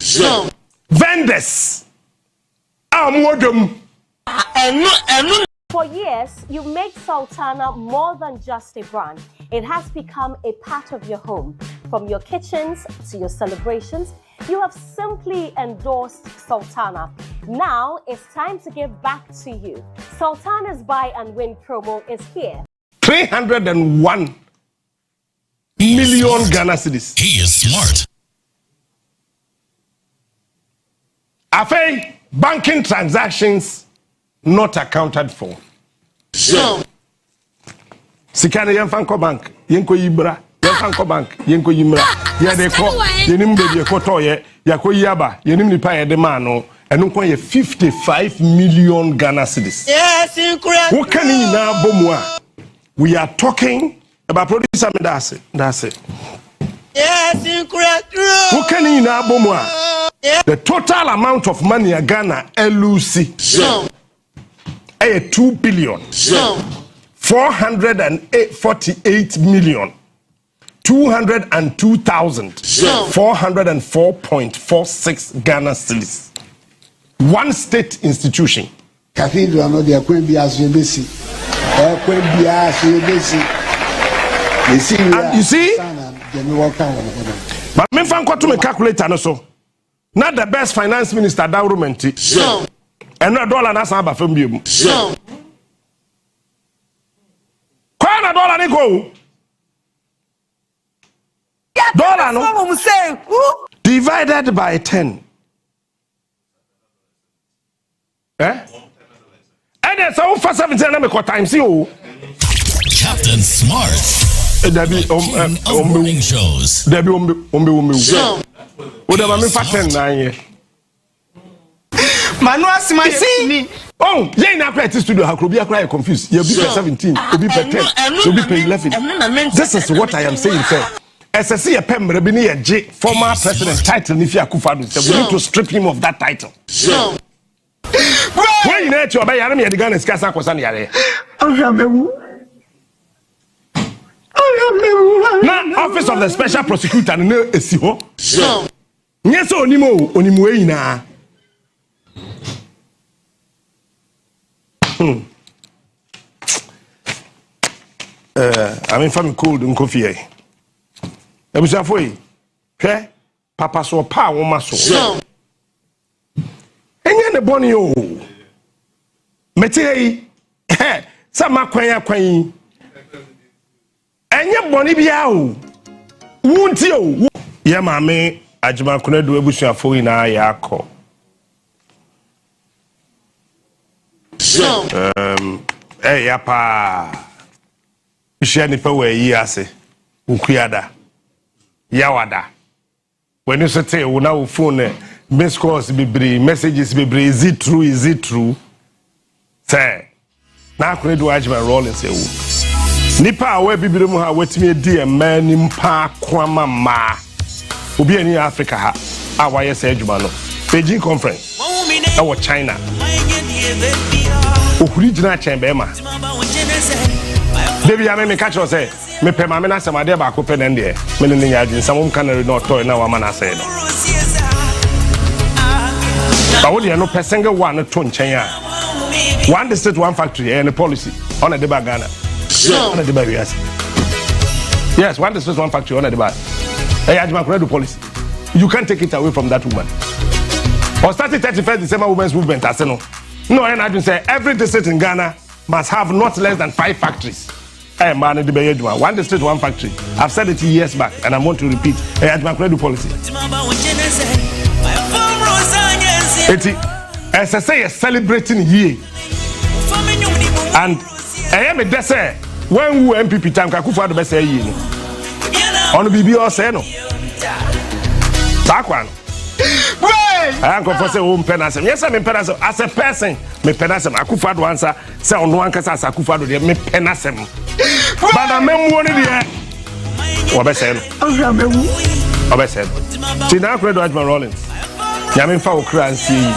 vendors For years, you make Sultana more than just a brand. It has become a part of your home. From your kitchens to your celebrations, you have simply endorsed Sultana. Now it's time to give back to you. Sultana's Buy and Win promo is here. 301 million Ghana cedis. He is smart. Afei, banking transactions not accounted for. So, Sikane Yanfanko Bank, Yenko Yibra, Yanfanko Bank, Yenko Yimra, Yadeko, Yenim de Kotoye, Yako Yaba, Yenim Nipa de Mano, and Unko 55 million Ghana cedis. Yes, incredible. What can you now, Bomwa? We are talking about producer, that's it. Yes, incredible. What can you now, Bomwa? The total amount of money in Ghana, LUC, 2 billion, 448 million, 202,404.46 Ghana cedis. One state institution cathedral no dey kwen bia so ebesi. Kwen bia so ebesi. You see? But me fan kwatu me calculator no so. Not the best finance minister that romantic. So. And no dollar na san ba fam biemu. So. Kwa na dollar ni go. Dollar no. Divided by 10. Eh? And so for 17 na me ko times you. Captain Smart. Debbie morning shows. Debbie so. Oda me fa 10 na here. Manu asima see. Oh, yeah, na play studio ha be cry confused. You be 17, you be 10, you be 11. This is what I am saying, sir. SSC a pembre be near J former president title Nifi Akufo-Addo. We need to strip him of that title. So. When you need to obey Yarami at the Ghana Skasa Kosani Yare. Now, Office of the Special Prosecutor no esiho. So. Yes, onimo ina. I'm from cold and coffee. Ebusafoyi, hwe papa so pa wo maso. Enye ne boni o. Mete sa makwan akwan. Enye boni bia o. Wunti o. Ye maame ajima konedo ebusuafoyi na yakọ. Ya pa. Ishia nipa we yi ase. Ukuyada. Yawada. When you say we now phone miss calls be messages be is it true? Is it true? Say na akredo ajima rolling say wo. Nipa awe bibire mu ha wetimi di man nimpa kwama ma. Obi ani Africa ha. Awaye say adwuma no. Beijing conference. That China. Okuri jina chembe ma. Baby, I catch you say, me pay my menasa, my dear back open and there. Meaning, some canary not toy now, man. Said. But what you know, per single one, a ton chanya. One district, one factory, and a policy on a deba Ghana. On a deba, yes, one district, one factory on a deba. I had my credit policy. You can't take it away from that woman. Or started 31st December Women's Movement, I say no. No, and I can say every district in Ghana must have not less than 5 factories. Hey, man, one district, one factory. I've said it years back, and I want to repeat. I had my credit policy. As I say, celebrating here. And I am a dessert. When we MPP time, Akufo-Addo best say ye. On the BB or say no. Takwan. I am going to say home penasem. Yes, I'm in penasem. As a person, me penasem. Akufo-Addo answer. Say on one case as Akufo-Addo there me penasem. But I am one there. Obesen. Obesen. See now, Credo Admiral Rollins. Yamin fa okra and see.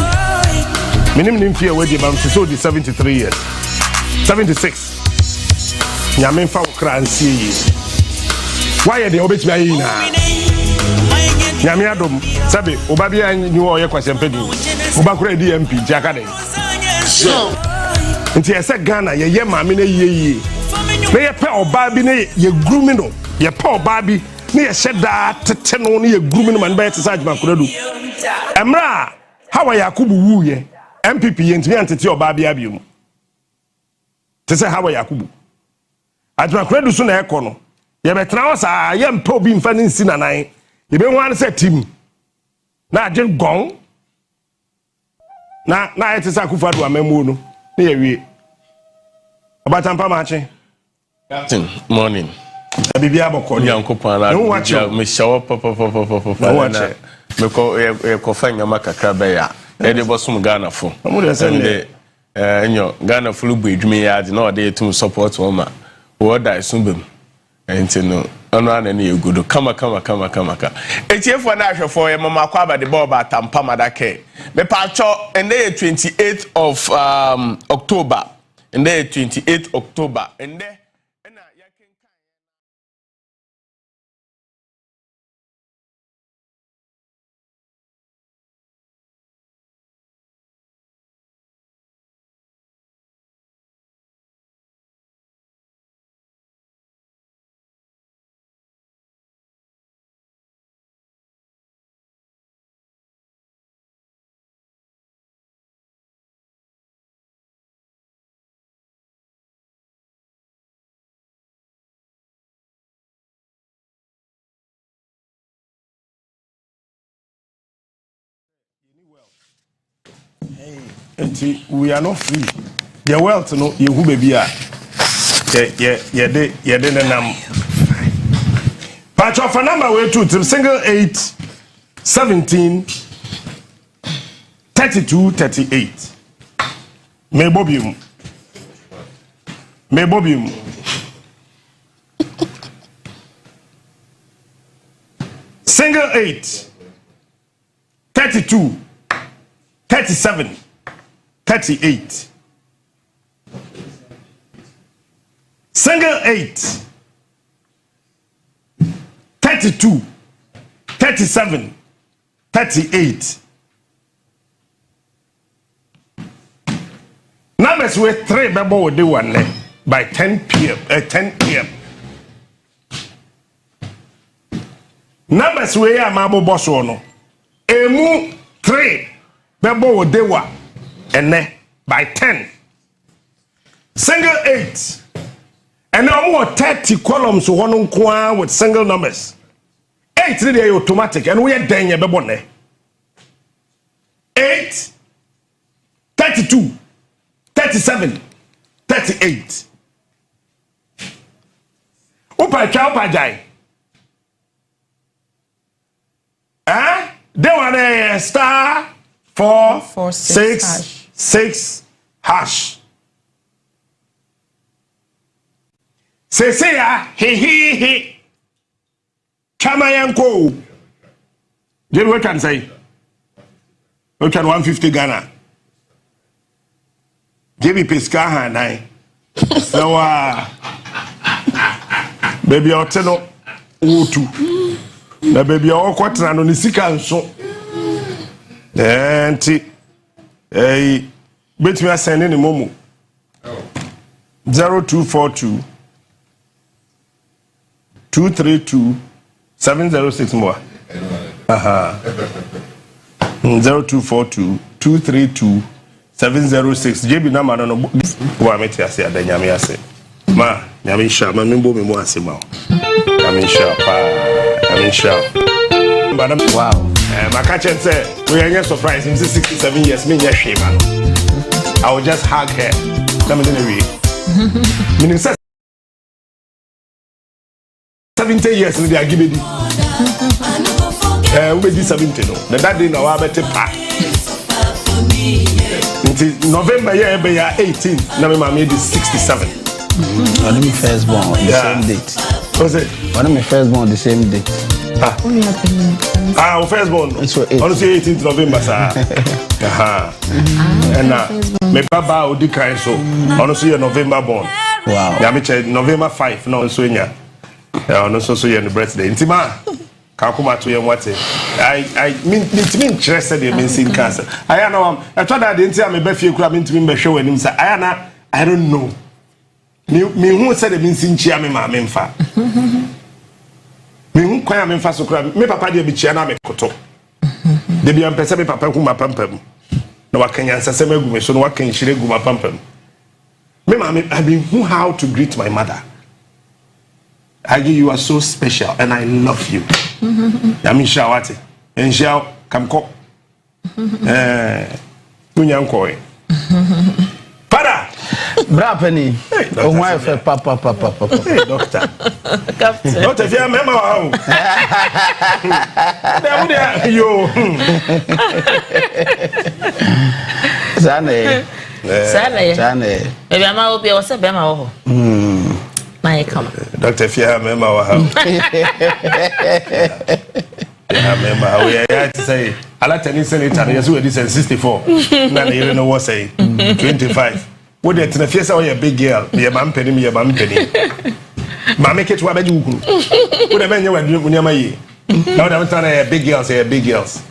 Minim nimfie we di mam so di 73 years. 76. Yamin fa okra and see. Why dey obetimi ayi na? Nyame adom sabe obabia nyi wo ye kwasempedi obakura di MP jaka den nti ese Ghana ye maame na yeye na ye pe oba bi na ye grumi no ye pe oba bi na ye hyeda tete no na ye grumi no man ba yete sa ajima kuradu emra hawa Yakubu wu ye MPP ye ntimi antete oba bi abiom tese hawa Yakubu ajima kuradu so na ye kono ye betena wo sa ye mpa obi mfa ni nsi nanan you be one set team. Na jen gong. Na it is Akufo-Addo amemu no. Na ye wie. Abatampa mache. Captain, morning. Bibia boko ni Yankopon na me shower papa. Me ko fanya makakra be ya. E de bosum Ghana fo. And enyo Ghana fo lu bu edwumi ya de na o de etum support wo ma. Wo da isumbem. Enti no ono ana na yegudo kama etiefo na ahwefo ye mama kwa ba de ball ba tampa madake me pa cho and day 28th of October and day 28th October and And we are not free. The wealth, no, you who baby are. Yeah, then patch off a number way to single 8 17 32 38. Me bobium. Single 8 32 37 38. Single 8 32 37 38. Numbers with 3 bebo will do one by 10 p.m. 10 p.m. Numbers where I'm able boss no. Emu 3 bebo will do one and by 10. Single 8. And now more 30 columns one with single numbers. 8 they are automatic and we are done ya bebo 8 32 37 38. Upa jai. They want star 4 6 hash. Say he. Chamayanko. Then what can say? We can 150 Ghana. Give me Pisca Hanai. So, baby, I'll tell you, Utu. The baby, all quarter on the sick and so. And a bit me a send any momo 0242 232 706 more. 0242 232 706. JB number no go ameti ase adanyame ase. Ma, nyame sha ma membo me mo ase ma. Nyame sha pa. Nyame sha. Wow. My catcher said, we are surprised. In 67 years, me yes, man. I will just hug her. Let me read. Meaning 70 years, we are giving it. We did 70 no. The that day now I better pack. Until November year be 18. Now my made is 67. One of my firstborn the same date. What's it? One of my firstborn the same date. Firstborn. Honestly, 18th November, sir. And my baba would decline so. Honestly, November born. Wow. Yeah, November 5. No, so in ya. Also, so you're the birthday. Intima. Kakuma to your what? I mean, interested in being cancer. I know. I thought I didn't say I'm a beefy club into me show and him say, I don't know. Me who said the mincing chia me ma memfa. Me who kwaya memfa so kra me papa de bi chia na me koto. De bi am pese me papa hu ma pampam. Na wakanya nsase magu me so na wakan shire gu ma pampam. Me ma I been who how to greet my mother. You are so special and I love you. Yami shawati. Enshao kamko. Tunyankoi. Para. Bra penny. Oh my papa. Hey doctor. Captain. Not if you remember how. Yo. Sane. Maybe I'm out here. What's up, Bema? My come. Doctor, if you remember how. I remember how we had to say. I like to listen to it. Yes, we did 64. Now you know what say. 25. What they tell you say, "Oh, big girl. Me a man penny. Mama, catch what I do. What I mean, you are doing when you now I'm telling big girls. Say big girls.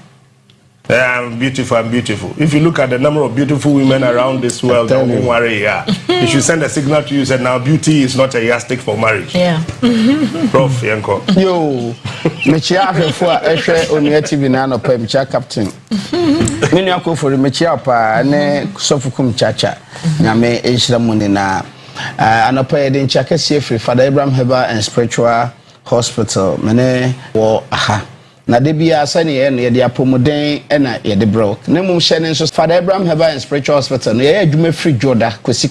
I'm beautiful. If you look at the number of beautiful women around this world, don't worry. Yeah, you should send a signal to you. Say now, beauty is not a yardstick for marriage. Yeah. Prof. Yanko. Yo, me chia for ehwe Onua TV na no pa me chia captain. Me nua ko for me chia pa ne sofukum chacha. Nyame ehira mu ne na anopa ye den chia kase free Father Abraham Herbal and Spiritual Hospital. Me ne wo aha. na de bia sane ye no ye de apomoden na ye de bro na mum hye ne nso Father Abraham Herbal and Spiritual Hospital no ye adwuma free joda kwesi